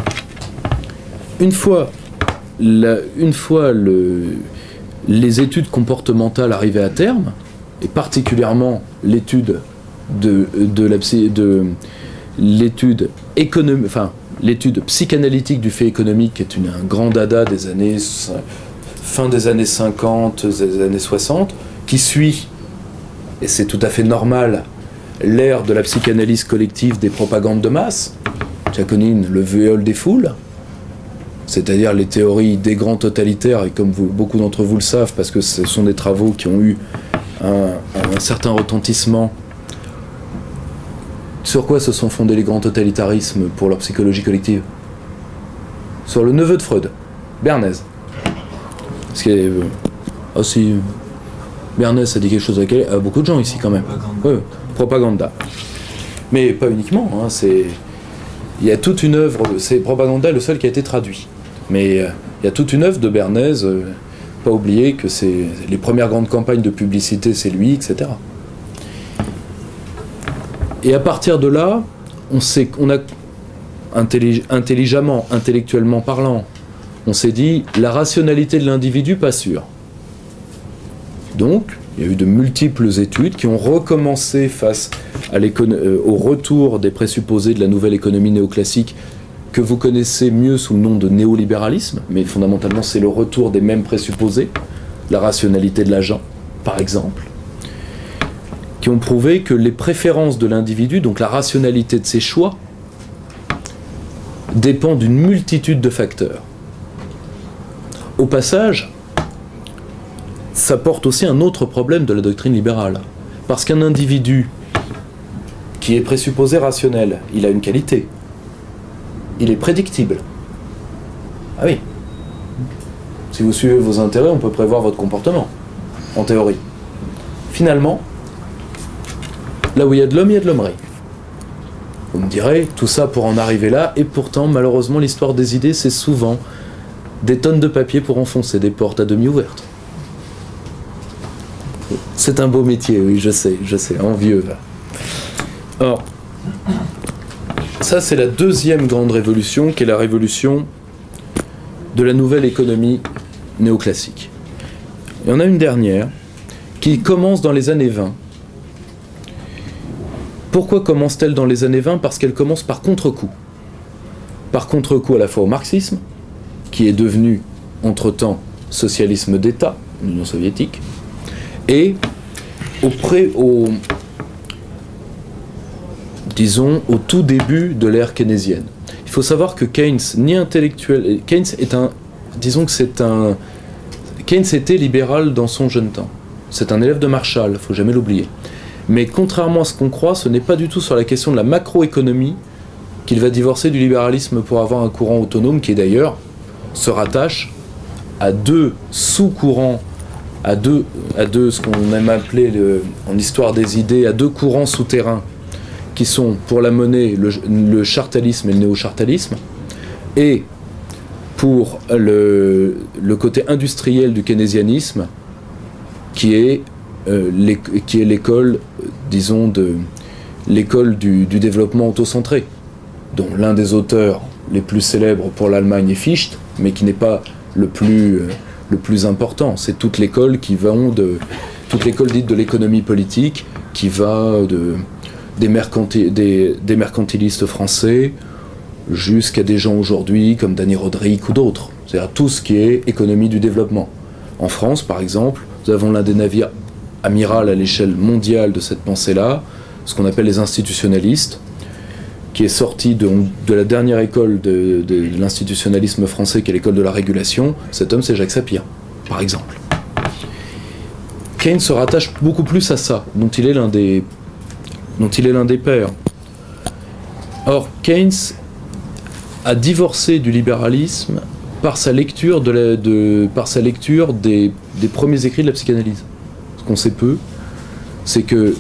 une fois les études comportementales arrivaient à terme, et particulièrement l'étude l'étude psychanalytique du fait économique, qui est un grand dada des années fin des années 50, des années 60, qui suit, et c'est tout à fait normal, l'ère de la psychanalyse collective des propagandes de masse, Jaconine, le viol des foules, c'est-à-dire les théories des grands totalitaires, et comme beaucoup d'entre vous le savent, parce que ce sont des travaux qui ont eu un certain retentissement. Sur quoi se sont fondés les grands totalitarismes pour leur psychologie collective? Sur le neveu de Freud, Bernays. Parce que, si Bernays a dit quelque chose à beaucoup de gens ici quand même. Oui, propaganda. Mais pas uniquement, hein, il y a toute une œuvre, c'est Propaganda le seul qui a été traduit. Mais il y a toute une œuvre de Bernays, pas oublier que c'est les premières grandes campagnes de publicité, c'est lui, etc. Et à partir de là, on a intelligemment, intellectuellement parlant, on s'est dit la rationalité de l'individu pas sûre. Donc, il y a eu de multiples études qui ont recommencé face au retour des présupposés de la nouvelle économie néoclassique que vous connaissez mieux sous le nom de néolibéralisme, mais fondamentalement c'est le retour des mêmes présupposés, la rationalité de l'agent, par exemple, qui ont prouvé que les préférences de l'individu, donc la rationalité de ses choix, dépend d'une multitude de facteurs. Au passage, ça porte aussi un autre problème de la doctrine libérale. Parce qu'un individu qui est présupposé rationnel, il a une qualité. Il est prédictible. Ah oui. Si vous suivez vos intérêts, on peut prévoir votre comportement, en théorie. Finalement, là où il y a de l'homme, il y a de l'hommerie. Vous me direz, tout ça pour en arriver là, et pourtant, malheureusement, l'histoire des idées, c'est souvent des tonnes de papier pour enfoncer des portes à demi ouvertes. C'est un beau métier, oui, je sais, envieux. Or, ça c'est la deuxième grande révolution, qui est la révolution de la nouvelle économie néoclassique. Il y en a une dernière, qui commence dans les années 20. Pourquoi commence-t-elle dans les années 20? Parce qu'elle commence par contre-coup. Par contre-coup à la fois au marxisme, qui est devenu, entre-temps, socialisme d'État, l'Union soviétique, et disons, au tout début de l'ère keynésienne. Il faut savoir que Keynes, Keynes était libéral dans son jeune temps. C'est un élève de Marshall, il ne faut jamais l'oublier. Mais contrairement à ce qu'on croit, ce n'est pas du tout sur la question de la macroéconomie qu'il va divorcer du libéralisme pour avoir un courant autonome qui, d'ailleurs, se rattache à deux sous-courants, à deux ce qu'on aime appeler en histoire des idées, à deux courants souterrains qui sont pour la monnaie le chartalisme et le néo-chartalisme, et pour le côté industriel du keynésianisme, qui est l'école, disons, l'école du développement autocentré, dont l'un des auteurs les plus célèbres pour l'Allemagne est Fichte, mais qui n'est pas le plus important. C'est toute l'école toute l'école dite de l'économie politique, qui va des mercantilistes français jusqu'à des gens aujourd'hui comme Danny Roderick ou d'autres. C'est-à-dire tout ce qui est économie du développement. En France, par exemple, nous avons l'un des navires amiral à l'échelle mondiale de cette pensée-là, ce qu'on appelle les institutionnalistes, qui est sorti de la dernière école de l'institutionnalisme français, qui est l'école de la régulation. Cet homme, c'est Jacques Sapir, par exemple. Keynes se rattache beaucoup plus à ça, dont il est l'un des pères. Or, Keynes a divorcé du libéralisme par sa lecture, des premiers écrits de la psychanalyse. Ce qu'on sait peu, c'est que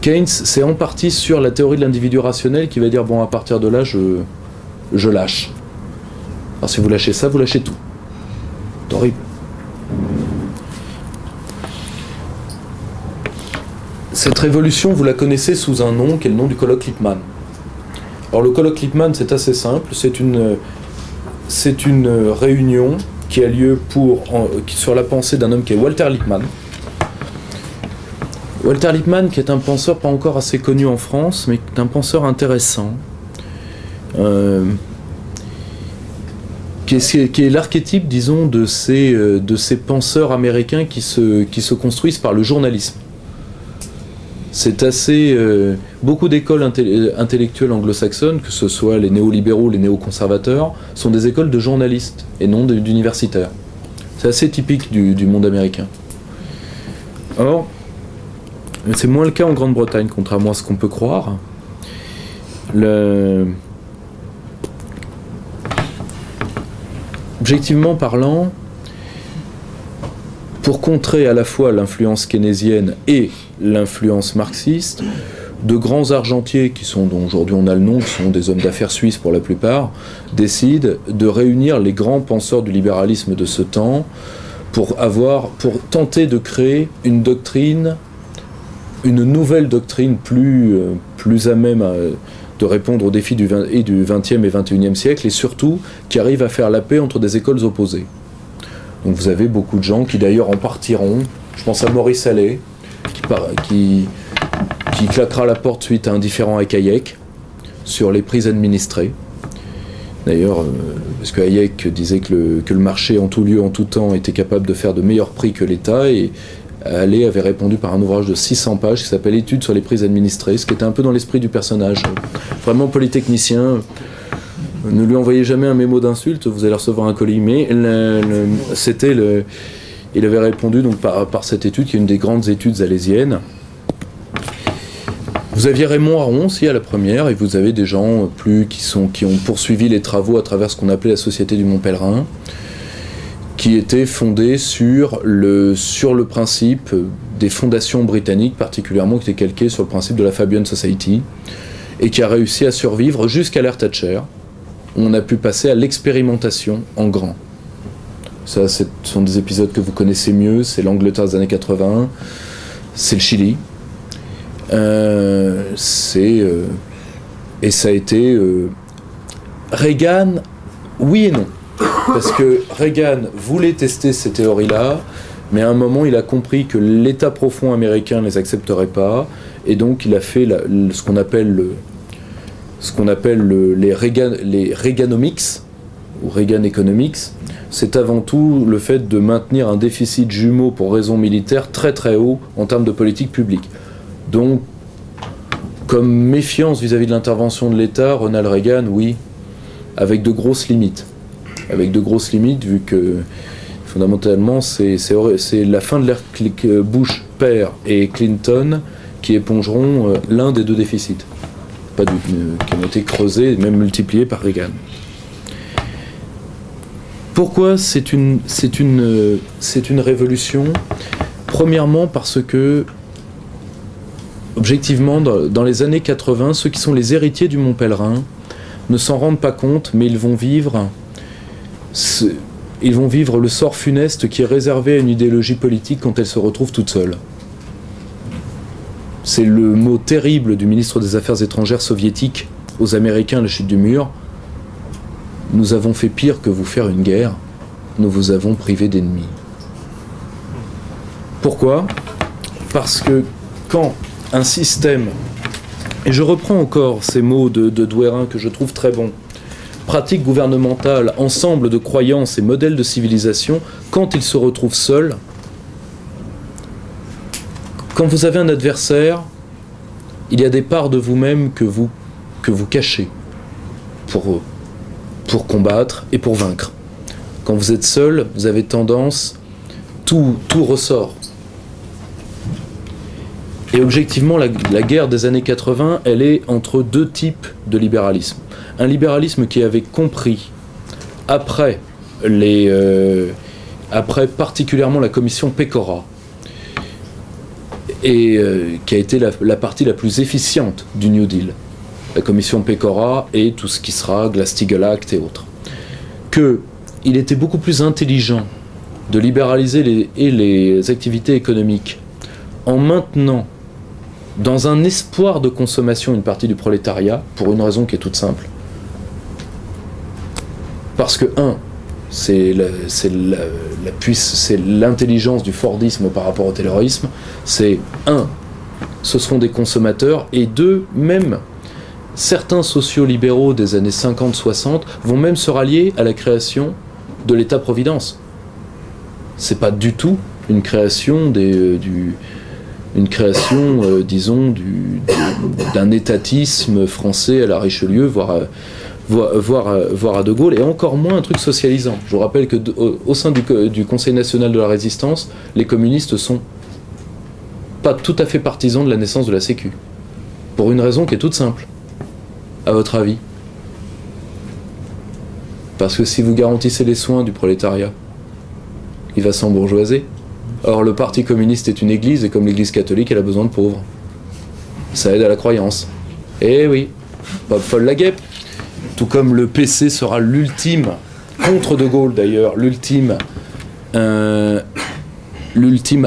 Keynes, c'est en partie sur la théorie de l'individu rationnel qui va dire, bon, à partir de là, je lâche. Alors si vous lâchez ça, vous lâchez tout. C'est horrible. Cette révolution, vous la connaissez sous un nom qui est le nom du colloque Lippmann. Alors le colloque Lippmann, c'est assez simple, c'est une réunion qui a lieu sur la pensée d'un homme qui est Walter Lippmann. Walter Lippmann, qui est un penseur pas encore assez connu en France, mais qui est un penseur intéressant, qui est l'archétype, disons, de ces penseurs américains qui se construisent par le journalisme. C'est assez... beaucoup d'écoles intellectuelles anglo-saxonnes, que ce soit les néolibéraux, les néoconservateurs, sont des écoles de journalistes et non d'universitaires. C'est assez typique du monde américain. Or, c'est moins le cas en Grande-Bretagne, contrairement à ce qu'on peut croire. Objectivement parlant, pour contrer à la fois l'influence keynésienne et l'influence marxiste, de grands argentiers, dont aujourd'hui on a le nom, qui sont des hommes d'affaires suisses pour la plupart, décident de réunir les grands penseurs du libéralisme de ce temps pour tenter de créer une nouvelle doctrine plus à même de répondre aux défis du XXe et XXIe siècle, et surtout qui arrive à faire la paix entre des écoles opposées. Donc vous avez beaucoup de gens qui d'ailleurs en partiront. Je pense à Maurice Allais, qui claquera la porte suite à un différend avec Hayek sur les prix administrés. D'ailleurs, parce que Hayek disait que le marché en tout lieu, en tout temps, était capable de faire de meilleurs prix que l'État, et Allais avait répondu par un ouvrage de 600 pages qui s'appelle « Études sur les prix administrés », ce qui était un peu dans l'esprit du personnage. Vraiment polytechnicien. Ne lui envoyez jamais un mémo d'insulte, vous allez recevoir un colis. Mais il avait répondu donc par cette étude, qui est une des grandes études alésiennes. Vous aviez Raymond Aron aussi à la première, et vous avez des gens qui ont poursuivi les travaux à travers ce qu'on appelait la Société du Mont Pèlerin, qui était fondée sur le principe des fondations britanniques, particulièrement qui était calquée sur le principe de la Fabian Society, et qui a réussi à survivre jusqu'à l'ère Thatcher. On a pu passer à l'expérimentation en grand. Ça, ce sont des épisodes que vous connaissez mieux, c'est l'Angleterre des années 80, c'est le Chili. Et ça a été... Reagan, oui et non. Parce que Reagan voulait tester ces théories-là, mais à un moment, il a compris que l'État profond américain ne les accepterait pas, et donc il a fait ce qu'on appelle les Reaganomics, ou Reagan Economics. C'est avant tout le fait de maintenir un déficit jumeau pour raisons militaires très très haut en termes de politique publique. Donc, comme méfiance vis-à-vis de l'intervention de l'État, Ronald Reagan, oui, avec de grosses limites. Avec de grosses limites, vu que fondamentalement, c'est la fin de l'ère Bush père et Clinton qui épongeront l'un des deux déficits. Qui ont été creusés, même multipliés par Reagan. Pourquoi c'est une révolution? Premièrement parce que, objectivement, dans les années 80, ceux qui sont les héritiers du Mont Pèlerin ne s'en rendent pas compte, mais ils vont vivre le sort funeste qui est réservé à une idéologie politique quand elle se retrouve toute seule. C'est le mot terrible du ministre des Affaires étrangères soviétique aux Américains à la chute du mur. nous avons fait pire que vous faire une guerre, nous vous avons privé d'ennemis. Pourquoi? Parce que quand un système, et je reprends encore ces mots de Douérin que je trouve très bons, pratique gouvernementale, ensemble de croyances et modèles de civilisation, quand il se retrouve seul, quand vous avez un adversaire, il y a des parts de vous-même que vous cachez pour combattre et pour vaincre. Quand vous êtes seul, vous avez tendance, tout ressort. Et objectivement, la guerre des années 80, elle est entre deux types de libéralisme. Un libéralisme qui avait compris, après particulièrement la commission Pécora, et qui a été la partie la plus efficiente du New Deal, la commission Pécora et tout ce qui sera Glass-Steagall Act et autres, qu'il était beaucoup plus intelligent de libéraliser les activités économiques en maintenant dans un espoir de consommation une partie du prolétariat, pour une raison qui est toute simple. Parce que, c'est l'intelligence du Fordisme par rapport au taylorisme, c'est, ce seront des consommateurs, et deux, même certains sociolibéraux des années 50-60 vont même se rallier à la création de l'État-providence. C'est pas du tout une création disons, d'un étatisme français à la Richelieu, voire à De Gaulle, et encore moins un truc socialisant. Je vous rappelle que au sein du Conseil national de la résistance, les communistes sont pas tout à fait partisans de la naissance de la Sécu. Pour une raison qui est toute simple. À votre avis? Parce que si vous garantissez les soins du prolétariat, il va s'embourgeoiser. Or, le Parti communiste est une église, et comme l'église catholique, elle a besoin de pauvres. Ça aide à la croyance. Eh oui, pas folle la guêpe. Tout comme le PC sera l'ultime, contre De Gaulle d'ailleurs, l'ultime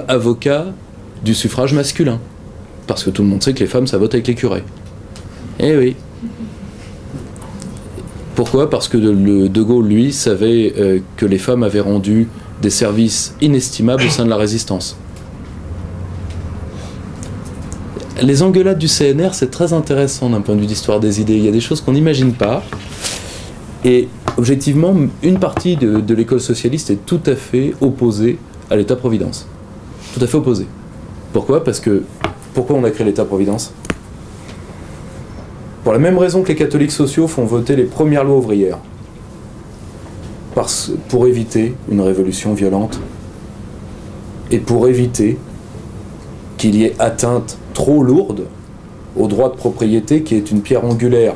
avocat du suffrage masculin. Parce que tout le monde sait que les femmes, ça vote avec les curés. Eh oui. Pourquoi? Parce que De Gaulle, lui, savait que les femmes avaient rendu des services inestimables au sein de la résistance. Les engueulades du CNR, c'est très intéressant d'un point de vue d'histoire des idées. Il y a des choses qu'on n'imagine pas. Et objectivement, une partie de l'école socialiste est tout à fait opposée à l'État-providence. Tout à fait opposée. Pourquoi? Parce que, pourquoi on a créé l'État-providence? Pour la même raison que les catholiques sociaux font voter les premières lois ouvrières. Pour éviter une révolution violente et pour éviter qu'il y ait atteinte trop lourde au droit de propriété qui est une pierre angulaire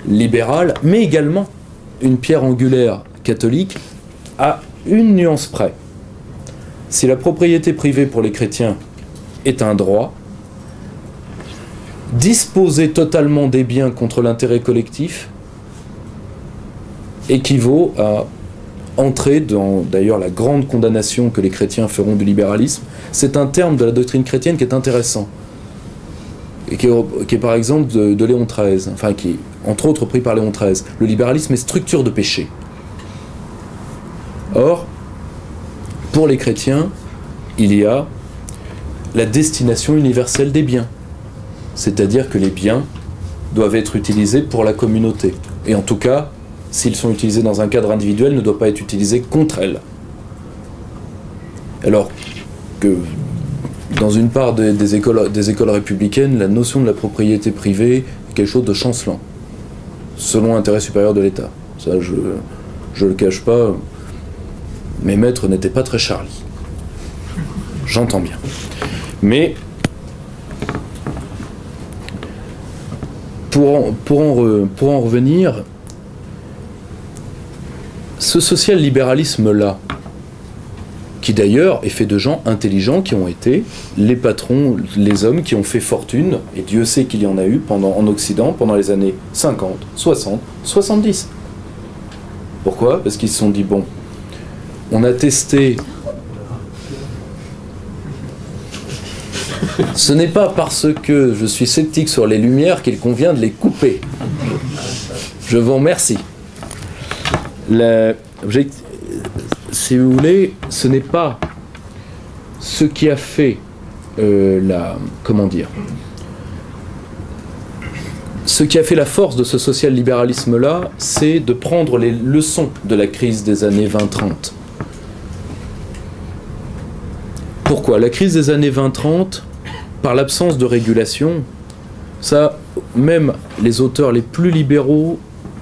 libérale, mais également une pierre angulaire catholique à une nuance près. Si la propriété privée pour les chrétiens est un droit, disposer totalement des biens contre l'intérêt collectif équivaut à entrer dans, d'ailleurs, la grande condamnation que les chrétiens feront du libéralisme. C'est un terme de la doctrine chrétienne qui est intéressant, et qui est par exemple de Léon XIII, enfin qui est entre autres pris par Léon XIII. Le libéralisme est structure de péché. Or, pour les chrétiens, il y a la destination universelle des biens, c'est-à-dire que les biens doivent être utilisés pour la communauté, et en tout cas, s'ils sont utilisés dans un cadre individuel, ne doivent pas être utilisés contre elle. Alors que dans une part des écoles républicaines, la notion de la propriété privée est quelque chose de chancelant, selon l'intérêt supérieur de l'État. Ça, je le cache pas, mes maîtres n'étaient pas très Charlie. J'entends bien. Mais pour en revenir, ce social-libéralisme-là, qui d'ailleurs est fait de gens intelligents qui ont été les patrons, les hommes qui ont fait fortune, et Dieu sait qu'il y en a eu en Occident pendant les années 50, 60, 70. Pourquoi? Parce qu'ils se sont dit, bon, on a testé... Ce n'est pas parce que je suis sceptique sur les lumières qu'il convient de les couper. Je vous remercie. Si vous voulez, ce n'est pas ce qui a fait comment dire, ce qui a fait la force de ce social-libéralisme-là, c'est de prendre les leçons de la crise des années 20-30. Pourquoi? La crise des années 20-30, par l'absence de régulation, ça, même les auteurs les plus libéraux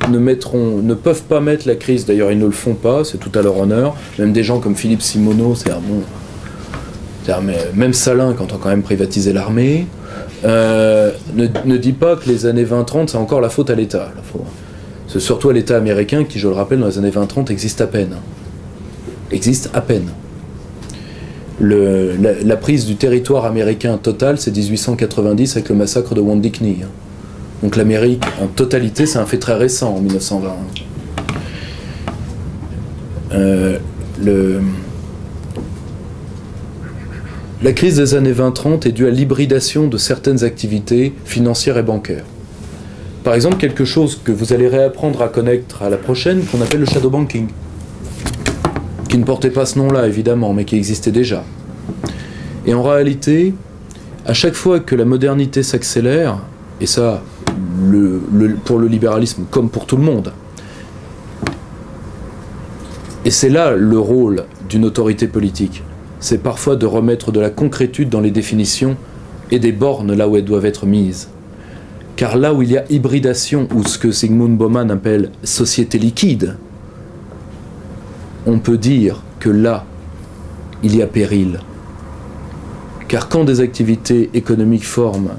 ne peuvent pas mettre la crise, d'ailleurs ils ne le font pas, c'est tout à leur honneur, même des gens comme Philippe Simoneau, même Salin, quand on a quand même privatisé l'armée, ne dit pas que les années 20-30 c'est encore la faute à l'État. C'est surtout à l'État américain qui, je le rappelle, dans les années 20-30 existe à peine. Existe à peine. La prise du territoire américain total, c'est 1890 avec le massacre de Wounded Knee. Donc l'Amérique en totalité, c'est un fait très récent, en 1920. La crise des années 20-30 est due à l'hybridation de certaines activités financières et bancaires. Par exemple, quelque chose que vous allez réapprendre à connaître à la prochaine, qu'on appelle le shadow banking, qui ne portait pas ce nom-là, évidemment, mais qui existait déjà. Et en réalité, à chaque fois que la modernité s'accélère, et ça, pour le libéralisme comme pour tout le monde, et c'est là le rôle d'une autorité politique, c'est parfois de remettre de la concrétude dans les définitions et des bornes là où elles doivent être mises. Car là où il y a hybridation, ou ce que Zygmunt Bauman appelle société liquide, on peut dire que là, il y a péril. Car quand des activités économiques forment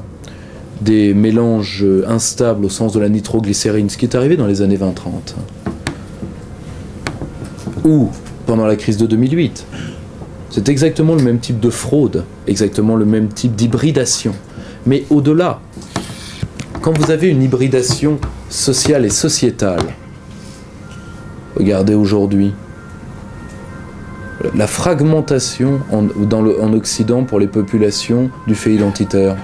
des mélanges instables au sens de la nitroglycérine, ce qui est arrivé dans les années 20-30, ou pendant la crise de 2008, c'est exactement le même type de fraude, exactement le même type d'hybridation. Mais au-delà, quand vous avez une hybridation sociale et sociétale, regardez aujourd'hui, la fragmentation en Occident pour les populations du fait identitaire,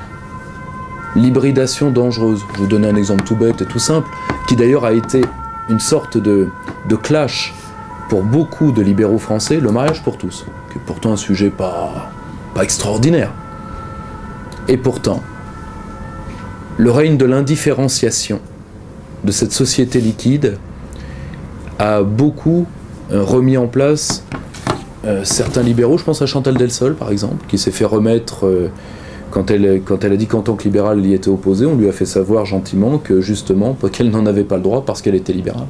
l'hybridation dangereuse. Je vais vous donner un exemple tout bête et tout simple, qui d'ailleurs a été une sorte de clash pour beaucoup de libéraux français, le mariage pour tous, qui est pourtant un sujet pas extraordinaire. Et pourtant, le règne de l'indifférenciation de cette société liquide a beaucoup remis en place certains libéraux. Je pense à Chantal Delsol, par exemple, qui s'est fait remettre, quand elle a dit qu'en tant que libérale, elle y était opposée, on lui a fait savoir gentiment que, justement, qu'elle n'en avait pas le droit parce qu'elle était libérale.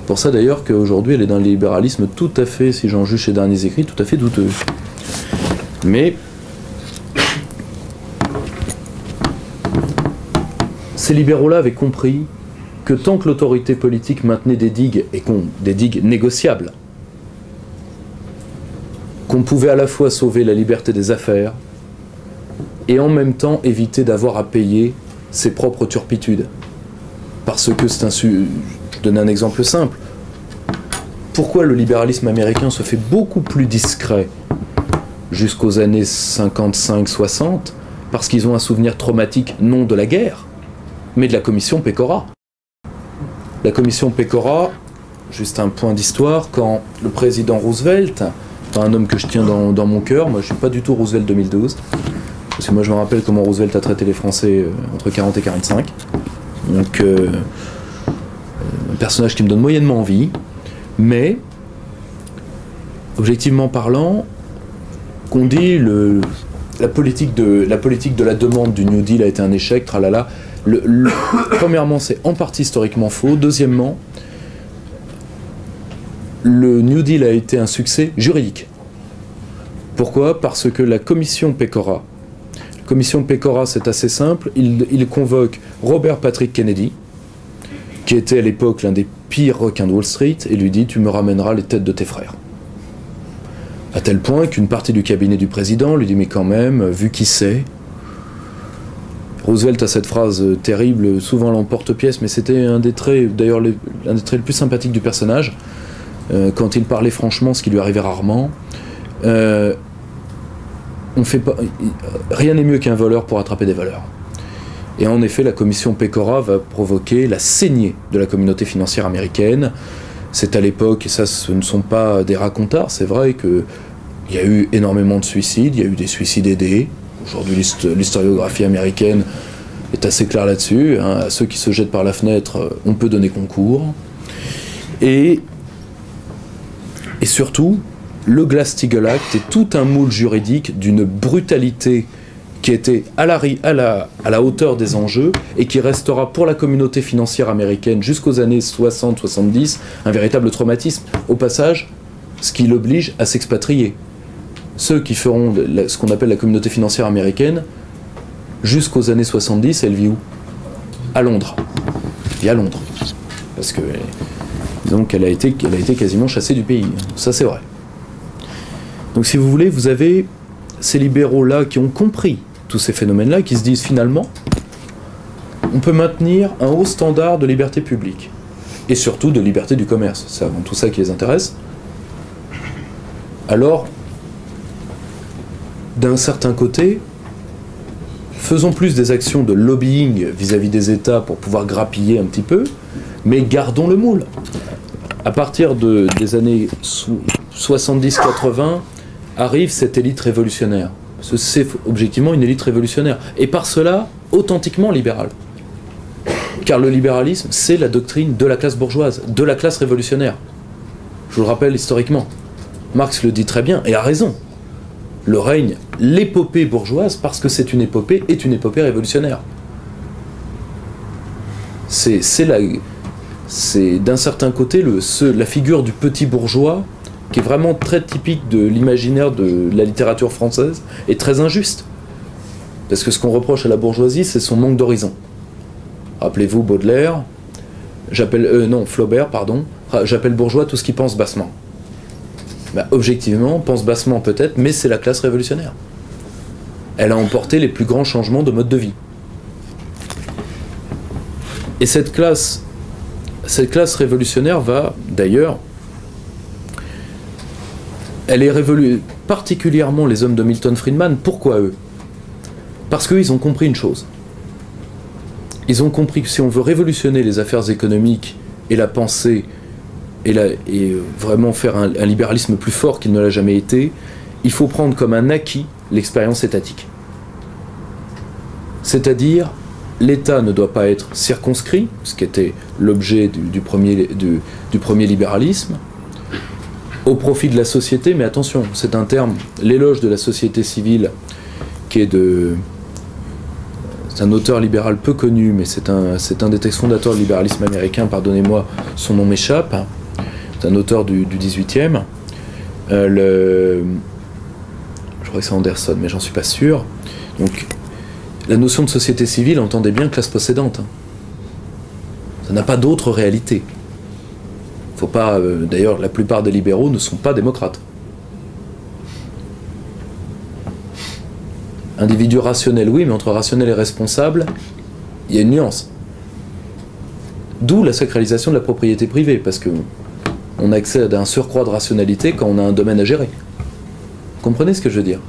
Pour ça d'ailleurs qu'aujourd'hui elle est dans le libéralisme tout à fait, si j'en juge ses derniers écrits, tout à fait douteux. Mais ces libéraux-là avaient compris que tant que l'autorité politique maintenait des digues, et des digues négociables, qu'on pouvait à la fois sauver la liberté des affaires et en même temps éviter d'avoir à payer ses propres turpitudes. Parce que c'est je donne un exemple simple. Pourquoi le libéralisme américain se fait beaucoup plus discret jusqu'aux années 55-60? Parce qu'ils ont un souvenir traumatique non de la guerre, mais de la commission Pecora. La commission Pecora, juste un point d'histoire, quand le président Roosevelt, un homme que je tiens dans mon cœur, moi je suis pas du tout Roosevelt 2012, parce que moi je me rappelle comment Roosevelt a traité les Français entre 40 et 45, donc un personnage qui me donne moyennement envie, mais objectivement parlant, qu'on dit la politique de la demande du New Deal a été un échec, tralala. Premièrement, c'est en partie historiquement faux. Deuxièmement, le New Deal a été un succès juridique. Pourquoi? Parce que la commission Pecora, c'est assez simple, il convoque Robert Patrick Kennedy, qui était à l'époque l'un des pires requins de Wall Street, et lui dit « tu me ramèneras les têtes de tes frères ». À tel point qu'une partie du cabinet du président lui dit « mais quand même, vu qui c'est ». Roosevelt a cette phrase terrible, souvent l'emporte-pièce, mais c'était un des traits, d'ailleurs un des traits les plus sympathiques du personnage, quand il parlait franchement, ce qui lui arrivait rarement. Rien n'est mieux qu'un voleur pour attraper des voleurs. Et en effet, la commission Pecora va provoquer la saignée de la communauté financière américaine. C'est à l'époque, et ça ce ne sont pas des racontards, c'est vrai qu'il y a eu énormément de suicides, il y a eu des suicides aidés. Aujourd'hui, l'historiographie américaine est assez claire là-dessus. Hein. À ceux qui se jettent par la fenêtre, on peut donner concours. Et surtout, le Glass-Steagall Act est tout un moule juridique d'une brutalité qui était à la hauteur des enjeux et qui restera pour la communauté financière américaine jusqu'aux années 60-70 un véritable traumatisme. Au passage, ce qui l'oblige à s'expatrier. Ceux qui feront ce qu'on appelle la communauté financière américaine, jusqu'aux années 70, elle vit où? À Londres. Elle vit à Londres. Parce que, donc, elle a été quasiment chassée du pays. Ça, c'est vrai. Donc, si vous voulez, vous avez ces libéraux-là qui ont compris tous ces phénomènes-là, qui se disent finalement, on peut maintenir un haut standard de liberté publique, et surtout de liberté du commerce. C'est avant tout ça qui les intéresse. Alors, d'un certain côté, faisons plus des actions de lobbying vis-à-vis des États pour pouvoir grappiller un petit peu, mais gardons le moule. À partir des années 70-80, arrive cette élite révolutionnaire. C'est objectivement une élite révolutionnaire. Et par cela, authentiquement libérale. Car le libéralisme, c'est la doctrine de la classe bourgeoise, de la classe révolutionnaire. Je vous le rappelle historiquement. Marx le dit très bien, et a raison. Le règne, l'épopée bourgeoise, parce que c'est une épopée révolutionnaire. C'est d'un certain côté la figure du petit bourgeois qui est vraiment très typique de l'imaginaire de la littérature française, et très injuste. Parce que ce qu'on reproche à la bourgeoisie, c'est son manque d'horizon. Rappelez-vous Baudelaire, Flaubert, pardon, j'appelle bourgeois tout ce qui pense bassement. Bah, objectivement, pense bassement peut-être, mais c'est la classe révolutionnaire. Elle a emporté les plus grands changements de mode de vie. Et cette classe révolutionnaire va, d'ailleurs, elle est particulièrement les hommes de Milton Friedman. Pourquoi eux? Parce qu'ils ont compris une chose. Ils ont compris que si on veut révolutionner les affaires économiques et la pensée, et vraiment faire un libéralisme plus fort qu'il ne l'a jamais été, il faut prendre comme un acquis l'expérience étatique. C'est-à-dire, l'État ne doit pas être circonscrit, ce qui était l'objet du premier libéralisme, au profit de la société, mais attention, c'est un terme, l'éloge de la société civile, qui est c'est un auteur libéral peu connu, mais c'est un des textes fondateurs du libéralisme américain, pardonnez-moi, son nom m'échappe, c'est un auteur du 18e, je crois que c'est Anderson, mais j'en suis pas sûr. Donc, la notion de société civile, entendez bien classe possédante. Ça n'a pas d'autre réalité. Faut pas, d'ailleurs, la plupart des libéraux ne sont pas démocrates. Individu rationnel, oui, mais entre rationnel et responsable, il y a une nuance. D'où la sacralisation de la propriété privée, parce que on accède à un surcroît de rationalité quand on a un domaine à gérer. Vous comprenez ce que je veux dire?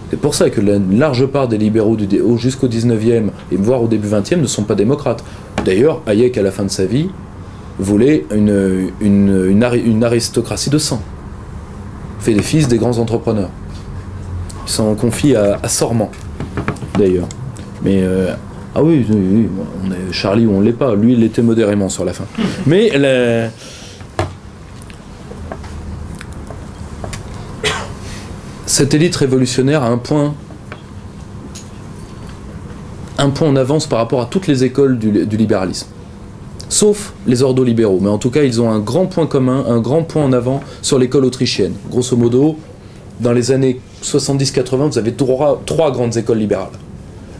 C'est pour ça que la large part des libéraux jusqu'au 19e, et voire au début 20e, ne sont pas démocrates. D'ailleurs, Hayek, à la fin de sa vie, voulait une aristocratie de sang. Fait des fils des grands entrepreneurs. Ils s'en confient à Sormand, d'ailleurs. Mais, ah oui, on est Charlie ou on ne l'est pas. Lui, il l'était modérément sur la fin. Mais cette élite révolutionnaire a un point en avance par rapport à toutes les écoles du libéralisme. Sauf les ordolibéraux, mais en tout cas ils ont un grand point commun, un grand point en avant sur l'école autrichienne. Grosso modo, dans les années 70-80, vous avez trois grandes écoles libérales.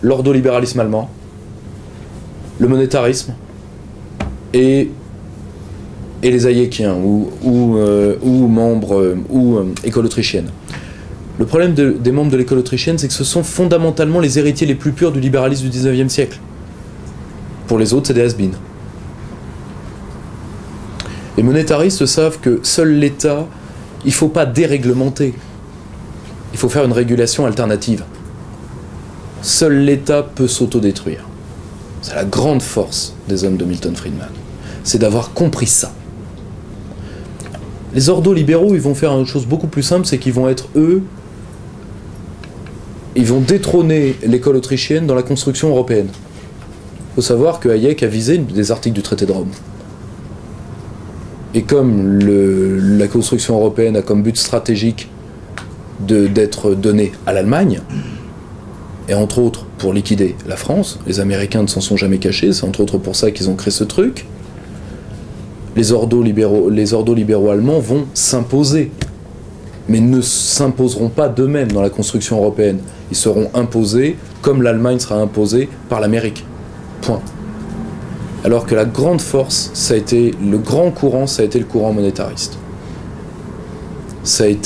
L'ordolibéralisme allemand, le monétarisme et les Hayekiens, ou école autrichienne. Le problème des membres de l'école autrichienne, c'est que ce sont fondamentalement les héritiers les plus purs du libéralisme du 19e siècle. Pour les autres, c'est des has-beens. Les monétaristes savent que seul l'État, il ne faut pas déréglementer. Il faut faire une régulation alternative. Seul l'État peut s'autodétruire. C'est la grande force des hommes de Milton Friedman. C'est d'avoir compris ça. Les ordo-libéraux, ils vont faire une chose beaucoup plus simple, c'est qu'ils vont être, eux, ils vont détrôner l'école autrichienne dans la construction européenne. Il faut savoir que Hayek a visé des articles du traité de Rome. Et comme la construction européenne a comme but stratégique d'être donnée à l'Allemagne, et entre autres pour liquider la France, les Américains ne s'en sont jamais cachés, c'est entre autres pour ça qu'ils ont créé ce truc, les ordo-libéraux allemands vont s'imposer, mais ne s'imposeront pas d'eux-mêmes dans la construction européenne. Ils seront imposés comme l'Allemagne sera imposée par l'Amérique. Point. Alors que la grande force, ça a été le grand courant, ça a été le courant monétariste. C'est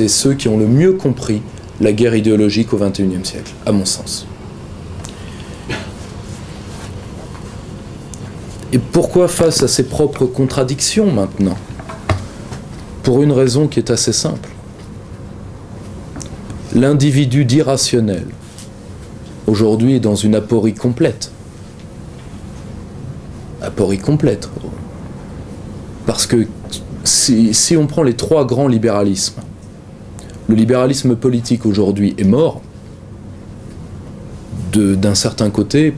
ceux qui ont le mieux compris la guerre idéologique au XXIe siècle, à mon sens. Et pourquoi face à ses propres contradictions maintenant? Pour une raison qui est assez simple. L'individu d'irrationnel, aujourd'hui, est dans une aporie complète. Aporie complète. Parce que si on prend les trois grands libéralismes, le libéralisme politique aujourd'hui est mort, d'un certain côté,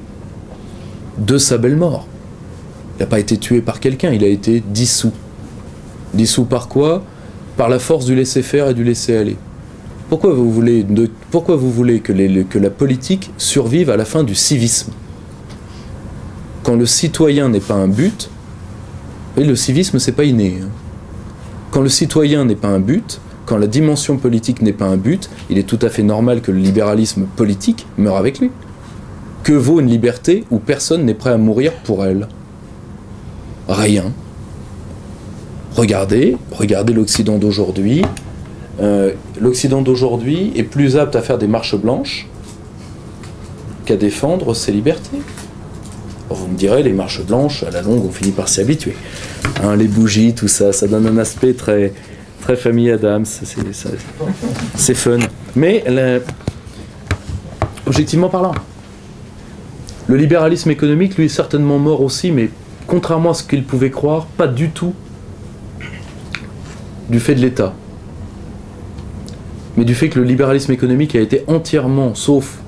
de sa belle mort. Il n'a pas été tué par quelqu'un, il a été dissous. Dissous par quoi? Par la force du laisser-faire et du laisser-aller. Pourquoi vous voulez que la politique survive à la fin du civisme? Quand le citoyen n'est pas un but, et le civisme c'est pas inné. Quand le citoyen n'est pas un but, quand la dimension politique n'est pas un but, il est tout à fait normal que le libéralisme politique meure avec lui. Que vaut une liberté où personne n'est prêt à mourir pour elle? Rien. Regardez l'Occident d'aujourd'hui. L'Occident d'aujourd'hui est plus apte à faire des marches blanches qu'à défendre ses libertés. Alors vous me direz, les marches blanches, à la longue, on finit par s'y habituer. Hein, les bougies, tout ça, ça donne un aspect très, très famille Adams, c'est fun. Mais, objectivement parlant, le libéralisme économique, lui, est certainement mort aussi, mais contrairement à ce qu'il pouvait croire, pas du tout du fait de l'État. Mais du fait que le libéralisme économique a été entièrement, sauf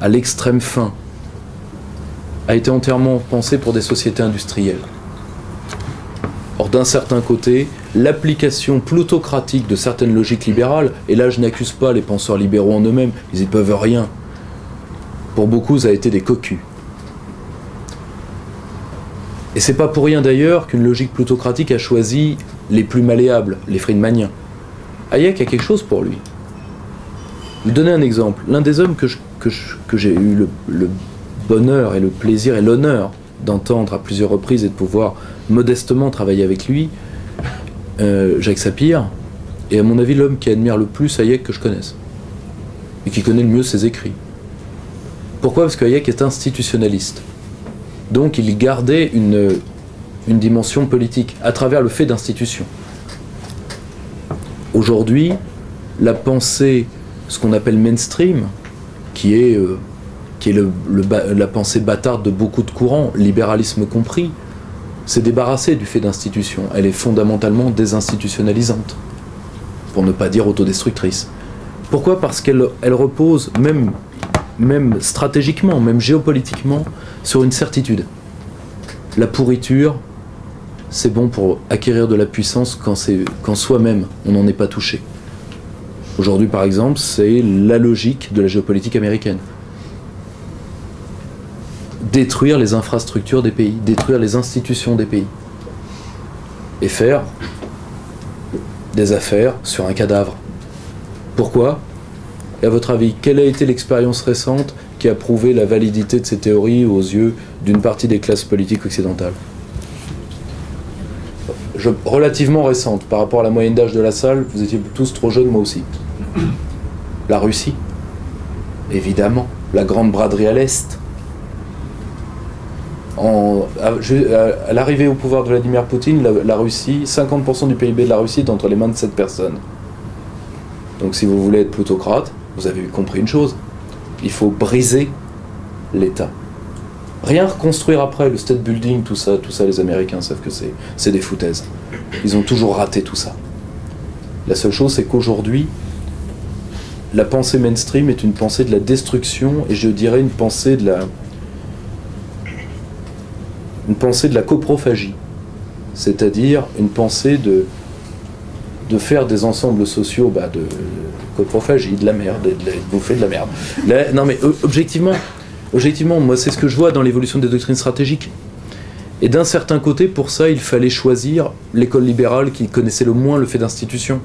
à l'extrême fin, a été entièrement pensé pour des sociétés industrielles. Or, d'un certain côté, l'application plutocratique de certaines logiques libérales, et là je n'accuse pas les penseurs libéraux en eux-mêmes, ils n'y peuvent rien. Pour beaucoup, ça a été des cocus. Et c'est pas pour rien d'ailleurs qu'une logique plutocratique a choisi les plus malléables, les Friedmaniens. Hayek a quelque chose pour lui. Je vais donner un exemple. L'un des hommes que j'ai eu le bonheur et le plaisir et l'honneur d'entendre à plusieurs reprises et de pouvoir modestement travailler avec lui, Jacques Sapir, est à mon avis l'homme qui admire le plus Hayek que je connaisse. Et qui connaît le mieux ses écrits. Pourquoi? Parce que Hayek est institutionnaliste. Donc il gardait une dimension politique à travers le fait d'institution. Aujourd'hui, la pensée, ce qu'on appelle mainstream, qui est la pensée bâtarde de beaucoup de courants, libéralisme compris, s'est débarrassée du fait d'institution. Elle est fondamentalement désinstitutionnalisante, pour ne pas dire autodestructrice. Pourquoi? Parce qu'elle repose, même stratégiquement, même géopolitiquement, sur une certitude. La pourriture, c'est bon pour acquérir de la puissance quand soi-même, on n'en est pas touché. Aujourd'hui, par exemple, c'est la logique de la géopolitique américaine. Détruire les infrastructures des pays, détruire les institutions des pays. Et faire des affaires sur un cadavre. Pourquoi? Et à votre avis, quelle a été l'expérience récente qui a prouvé la validité de ces théories aux yeux d'une partie des classes politiques occidentales? Relativement récente, par rapport à la moyenne d'âge de la salle, vous étiez tous trop jeunes, moi aussi. La Russie, évidemment, la grande braderie à l'Est. À l'arrivée au pouvoir de Vladimir Poutine, la Russie, 50% du PIB de la Russie est entre les mains de cette personne. Donc si vous voulez être plutocrate, vous avez compris une chose. Il faut briser l'État. Rien reconstruire après, le state building, tout ça, les Américains savent que c'est des foutaises. Ils ont toujours raté tout ça. La seule chose, c'est qu'aujourd'hui, la pensée mainstream est une pensée de la destruction, et je dirais une pensée de la coprophagie. C'est-à-dire une pensée de faire des ensembles sociaux de coprophagie, de la merde, de bouffer de la merde. Non mais objectivement, moi c'est ce que je vois dans l'évolution des doctrines stratégiques. Et d'un certain côté, pour ça, il fallait choisir l'école libérale qui connaissait le moins le fait d'institution.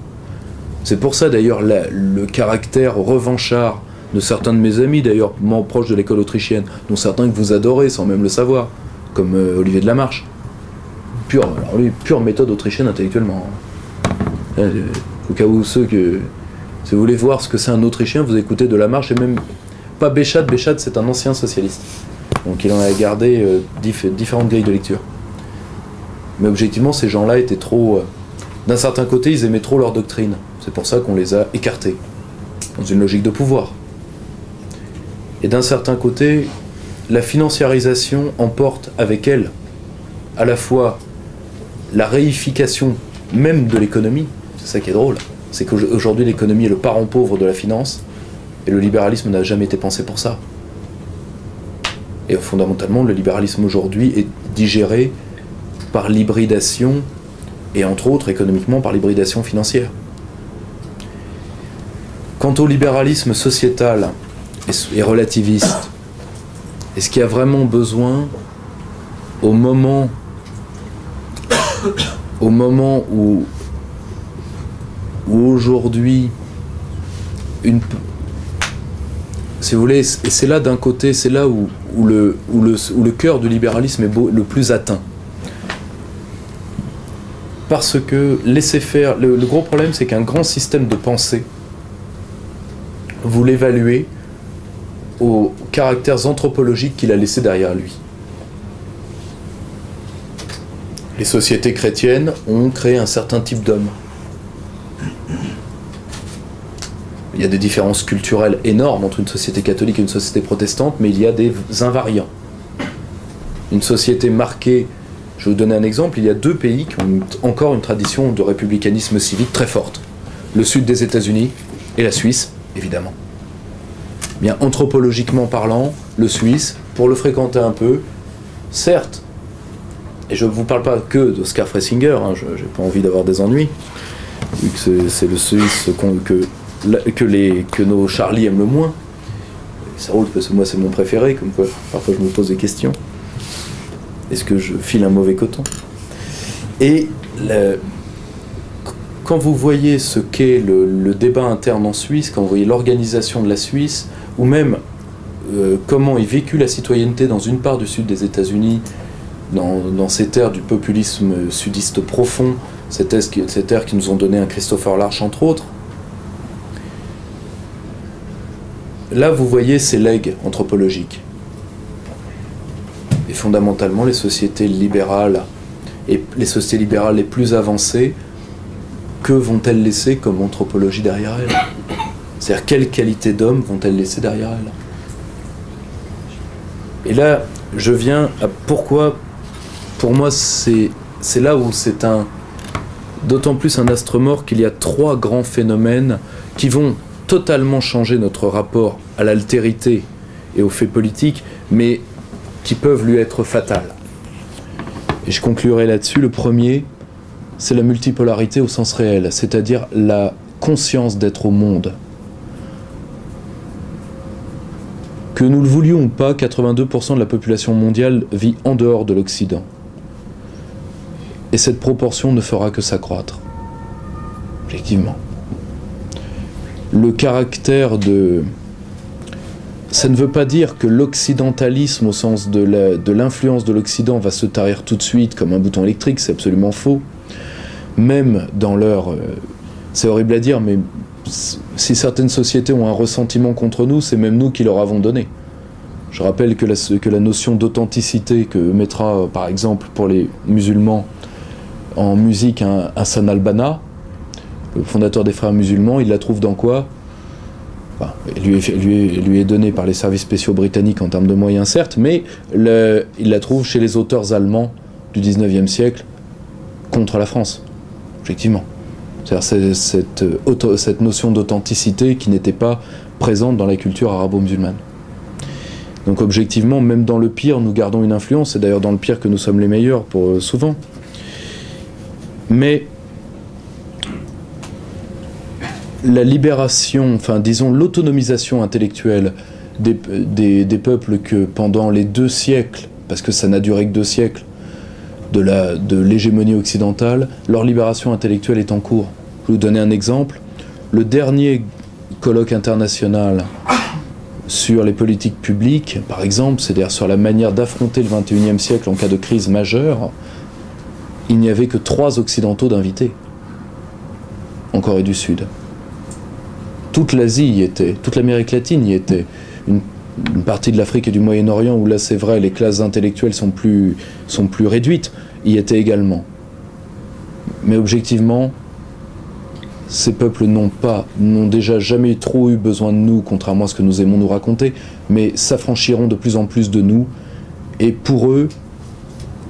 C'est pour ça d'ailleurs le caractère revanchard de certains de mes amis, d'ailleurs proches de l'école autrichienne, dont certains que vous adorez sans même le savoir, comme Olivier de Lamarche. Pure méthode autrichienne intellectuellement. Au cas où si vous voulez voir ce que c'est un Autrichien, vous écoutez de Lamarche, et même pas Béchat c'est un ancien socialiste. Donc il en a gardé différentes grilles de lecture. Mais objectivement, ces gens-là étaient trop... d'un certain côté, ils aimaient trop leur doctrine. C'est pour ça qu'on les a écartés, dans une logique de pouvoir. Et d'un certain côté, la financiarisation emporte avec elle à la fois la réification même de l'économie. C'est ça qui est drôle. C'est qu'aujourd'hui, l'économie est le parent pauvre de la finance, et le libéralisme n'a jamais été pensé pour ça. Et fondamentalement, le libéralisme aujourd'hui est digéré par l'hybridation, et entre autres, économiquement, par l'hybridation financière. Quant au libéralisme sociétal et relativiste, est-ce qu'il y a vraiment besoin, au moment où aujourd'hui, si vous voulez, et c'est là d'un côté, c'est là où le cœur du libéralisme est le plus atteint. Parce que laisser faire, le gros problème, c'est qu'un grand système de pensée, vous l'évaluez aux caractères anthropologiques qu'il a laissés derrière lui. Les sociétés chrétiennes ont créé un certain type d'homme. Il y a des différences culturelles énormes entre une société catholique et une société protestante, mais il y a des invariants. Une société marquée, je vais vous donner un exemple, il y a deux pays qui ont encore une tradition de républicanisme civique très forte. Le sud des États-Unis et la Suisse, évidemment. Bien, anthropologiquement parlant, le Suisse, pour le fréquenter un peu, certes, et je ne vous parle pas que d'Oscar Freisinger, hein, je n'ai pas envie d'avoir des ennuis, vu que c'est le Suisse que nos Charlie aiment le moins. Ça roule parce que moi c'est mon préféré, comme quoi parfois je me pose des questions. Est-ce que je file un mauvais coton? Et quand vous voyez ce qu'est le débat interne en Suisse, quand vous voyez l'organisation de la Suisse, ou même comment est vécue la citoyenneté dans une part du sud des États-Unis, dans cette ère du populisme sudiste profond, cette ère qui nous ont donné un Christopher Larche entre autres, là vous voyez ces legs anthropologiques. Et fondamentalement, les sociétés libérales et les sociétés libérales les plus avancées, que vont-elles laisser comme anthropologie derrière elles? C'est-à-dire, quelle qualité d'homme vont-elles laisser derrière elles? Et là, je viens à pourquoi, pour moi, c'est là où c'est d'autant plus un astre mort qu'il y a trois grands phénomènes qui vont totalement changer notre rapport à l'altérité et aux faits politiques, mais qui peuvent lui être fatales. Et je conclurai là-dessus. Le premier, c'est la multipolarité au sens réel, c'est-à-dire la conscience d'être au monde. Que nous le voulions ou pas, 82% de la population mondiale vit en dehors de l'Occident. Et cette proportion ne fera que s'accroître. Objectivement. Le caractère de... Ça ne veut pas dire que l'occidentalisme, au sens de l'influence de l'Occident, va se tarir tout de suite comme un bouton électrique, c'est absolument faux. Même dans leur... c'est horrible à dire, mais si certaines sociétés ont un ressentiment contre nous, c'est même nous qui leur avons donné. Je rappelle que la notion d'authenticité que mettra, par exemple, pour les musulmans, en musique, Hassan al-Banna, le fondateur des Frères musulmans, il la trouve dans quoi? Enfin, lui est donné par les services spéciaux britanniques en termes de moyens, certes, mais il la trouve chez les auteurs allemands du 19e siècle contre la France, objectivement. C'est-à-dire cette notion d'authenticité qui n'était pas présente dans la culture arabo-musulmane. Donc objectivement, même dans le pire, nous gardons une influence. C'est d'ailleurs dans le pire que nous sommes les meilleurs, souvent. Mais la libération, enfin disons l'autonomisation intellectuelle des peuples que pendant les 2 siècles, parce que ça n'a duré que 2 siècles, de l'hégémonie occidentale, leur libération intellectuelle est en cours. Je vais vous donner un exemple. Le dernier colloque international sur les politiques publiques, par exemple, c'est-à-dire sur la manière d'affronter le XXIe siècle en cas de crise majeure, il n'y avait que 3 occidentaux d'invités en Corée du Sud. Toute l'Asie y était, toute l'Amérique latine y était, une partie de l'Afrique et du Moyen-Orient où là c'est vrai les classes intellectuelles sont plus réduites, y était également. Mais objectivement, ces peuples n'ont déjà jamais trop eu besoin de nous, contrairement à ce que nous aimons nous raconter, mais s'affranchiront de plus en plus de nous. Et pour eux,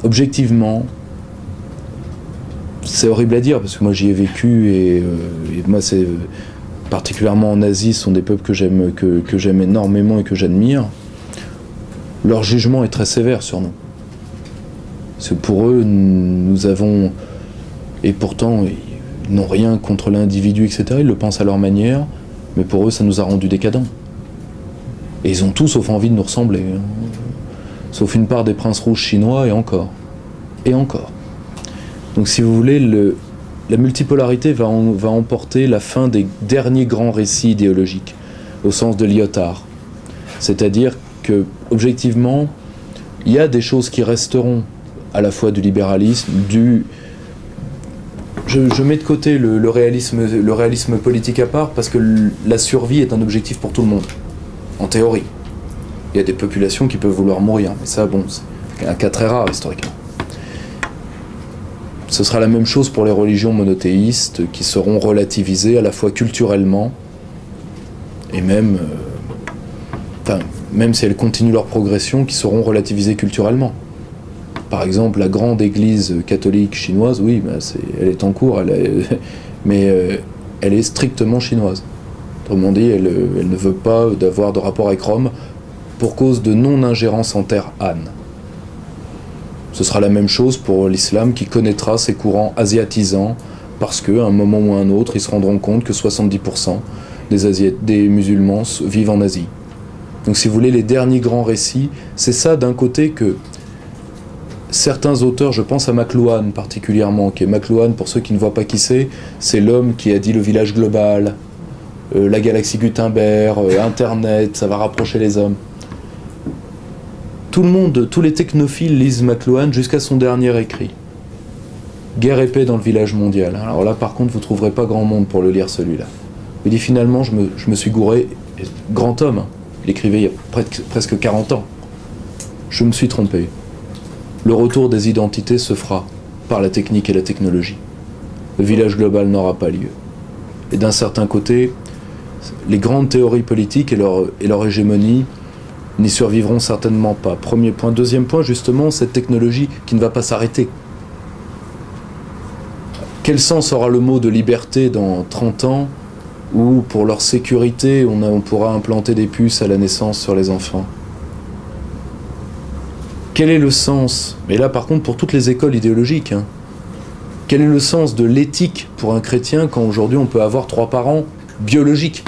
objectivement, c'est horrible à dire, parce que moi j'y ai vécu, et moi c'est particulièrement en Asie, ce sont des peuples que j'aime énormément et que j'admire. Leur jugement est très sévère sur nous. Parce que pour eux, nous avons... Et pourtant, ils n'ont rien contre l'individu, etc. Ils le pensent à leur manière, mais pour eux, ça nous a rendus décadents. Et ils ont tous sauf envie de nous ressembler. Sauf une part des princes rouges chinois, et encore. Et encore. Donc si vous voulez, la multipolarité va emporter la fin des derniers grands récits idéologiques, au sens de Lyotard. C'est-à-dire que, objectivement, il y a des choses qui resteront à la fois du libéralisme, Je mets de côté le réalisme politique à part, parce que la survie est un objectif pour tout le monde, en théorie. Il y a des populations qui peuvent vouloir mourir, mais ça, bon, c'est un cas très rare historiquement. Ce sera la même chose pour les religions monothéistes, qui seront relativisées à la fois culturellement, et même si elles continuent leur progression, qui seront relativisées culturellement. Par exemple, la grande église catholique chinoise, oui, elle est en cours, mais elle est strictement chinoise. Autrement dit, elle ne veut pas d'avoir de rapport avec Rome pour cause de non-ingérence en terre Han. Ce sera la même chose pour l'islam qui connaîtra ses courants asiatisants parce qu'à un moment ou à un autre, ils se rendront compte que 70% des musulmans vivent en Asie. Donc si vous voulez, les derniers grands récits, c'est ça d'un côté que certains auteurs, je pense à McLuhan particulièrement, qui est McLuhan, pour ceux qui ne voient pas qui c'est l'homme qui a dit le village global, la galaxie Gutenberg, Internet, ça va rapprocher les hommes. Tout le monde, tous les technophiles lisent McLuhan jusqu'à son dernier écrit. Guerre et paix dans le village mondial. Alors là, par contre, vous ne trouverez pas grand monde pour le lire, celui-là. Il dit finalement, je me suis gouré. Grand homme, hein. Il écrivait il y a presque 40 ans. Je me suis trompé. Le retour des identités se fera par la technique et la technologie. Le village global n'aura pas lieu. Et d'un certain côté, les grandes théories politiques et leur hégémonie n'y survivront certainement pas. Premier point. Deuxième point, justement, cette technologie qui ne va pas s'arrêter. Quel sens aura le mot de liberté dans 30 ans où, pour leur sécurité, on pourra implanter des puces à la naissance sur les enfants? Quel est le sens, mais là par contre pour toutes les écoles idéologiques, hein, quel est le sens de l'éthique pour un chrétien quand aujourd'hui on peut avoir 3 parents biologiques?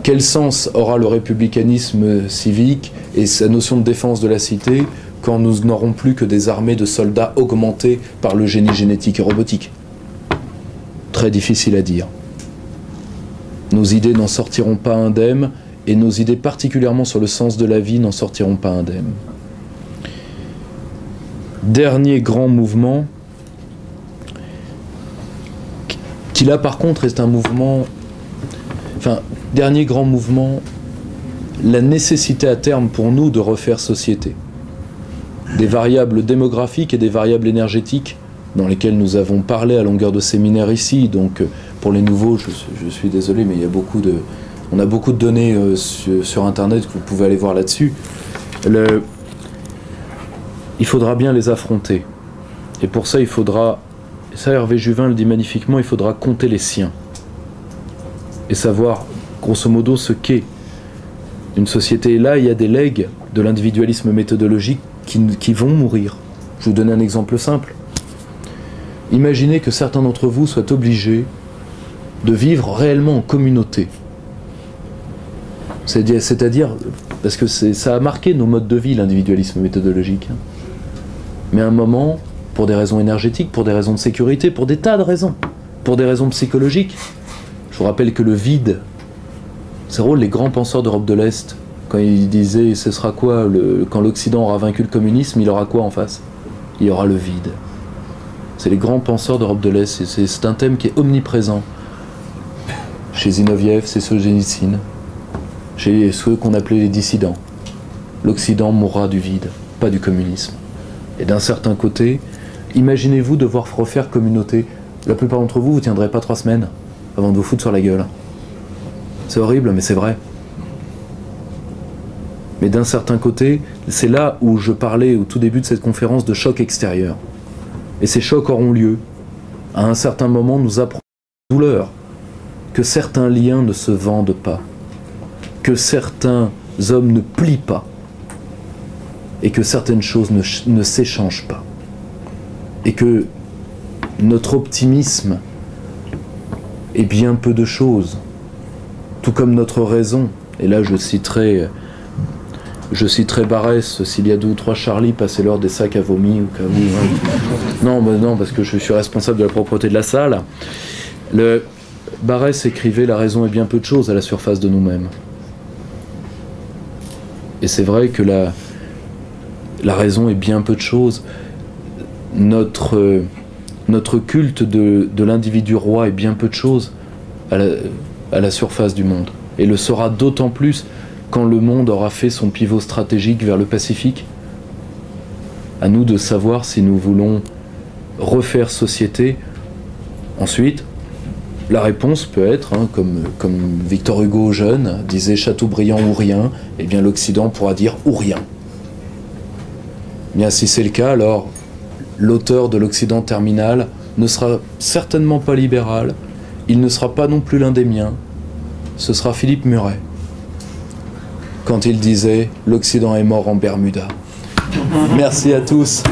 Quel sens aura le républicanisme civique et sa notion de défense de la cité quand nous n'aurons plus que des armées de soldats augmentées par le génie génétique et robotique? Très difficile à dire. Nos idées n'en sortiront pas indemnes, et nos idées particulièrement sur le sens de la vie n'en sortiront pas indemnes. Dernier grand mouvement, qui là par contre est un mouvement... Enfin, dernier grand mouvement, la nécessité à terme pour nous de refaire société. Des variables démographiques et des variables énergétiques dans lesquels nous avons parlé à longueur de séminaire ici. Donc pour les nouveaux, je suis désolé, mais il y a on a beaucoup de données sur Internet que vous pouvez aller voir là-dessus. Il faudra bien les affronter. Et pour ça, il faudra, ça Hervé Juvin le dit magnifiquement, il faudra compter les siens. Et savoir, grosso modo, ce qu'est une société. Et là, il y a des legs de l'individualisme méthodologique qui vont mourir. Je vais vous donner un exemple simple. Imaginez que certains d'entre vous soient obligés de vivre réellement en communauté. C'est-à-dire, parce que ça a marqué nos modes de vie, l'individualisme méthodologique. Mais à un moment, pour des raisons énergétiques, pour des raisons de sécurité, pour des tas de raisons, pour des raisons psychologiques, je vous rappelle que le vide, c'est drôle, les grands penseurs d'Europe de l'Est, quand ils disaient ce sera quoi, quand l'Occident aura vaincu le communisme, il aura quoi en face? Il y aura le vide. C'est les grands penseurs d'Europe de l'Est, c'est un thème qui est omniprésent. Chez Zinoviev, c'est Solzhenitsyn, chez ceux qu'on appelait les dissidents. L'Occident mourra du vide, pas du communisme. Et d'un certain côté, imaginez-vous devoir refaire communauté. La plupart d'entre vous, vous tiendrez pas 3 semaines avant de vous foutre sur la gueule. C'est horrible, mais c'est vrai. Mais d'un certain côté, c'est là où je parlais au tout début de cette conférence de choc extérieur. Et ces chocs auront lieu. À un certain moment, nous apprenons la douleur, que certains liens ne se vendent pas, que certains hommes ne plient pas, et que certaines choses ne s'échangent pas. Et que notre optimisme est bien peu de choses, tout comme notre raison. Et là, je citerai Barès, s'il y a 2 ou 3 Charlie, passez-leur des sacs à vomi, au cas où. Non, parce que je suis responsable de la propreté de la salle. Barès écrivait « La raison est bien peu de choses à la surface de nous-mêmes ». Et c'est vrai que la raison est bien peu de choses. Notre culte de l'individu roi est bien peu de choses à la surface du monde. Et le sera d'autant plus quand le monde aura fait son pivot stratégique vers le Pacifique. À nous de savoir si nous voulons refaire société. Ensuite, la réponse peut être, comme Victor Hugo jeune disait Chateaubriand ou rien, eh bien l'Occident pourra dire ou rien. Bien si c'est le cas, alors l'auteur de l'Occident terminal ne sera certainement pas libéral, il ne sera pas non plus l'un des miens, ce sera Philippe Muret, quand il disait « L'Occident est mort en Bermuda ». Merci à tous.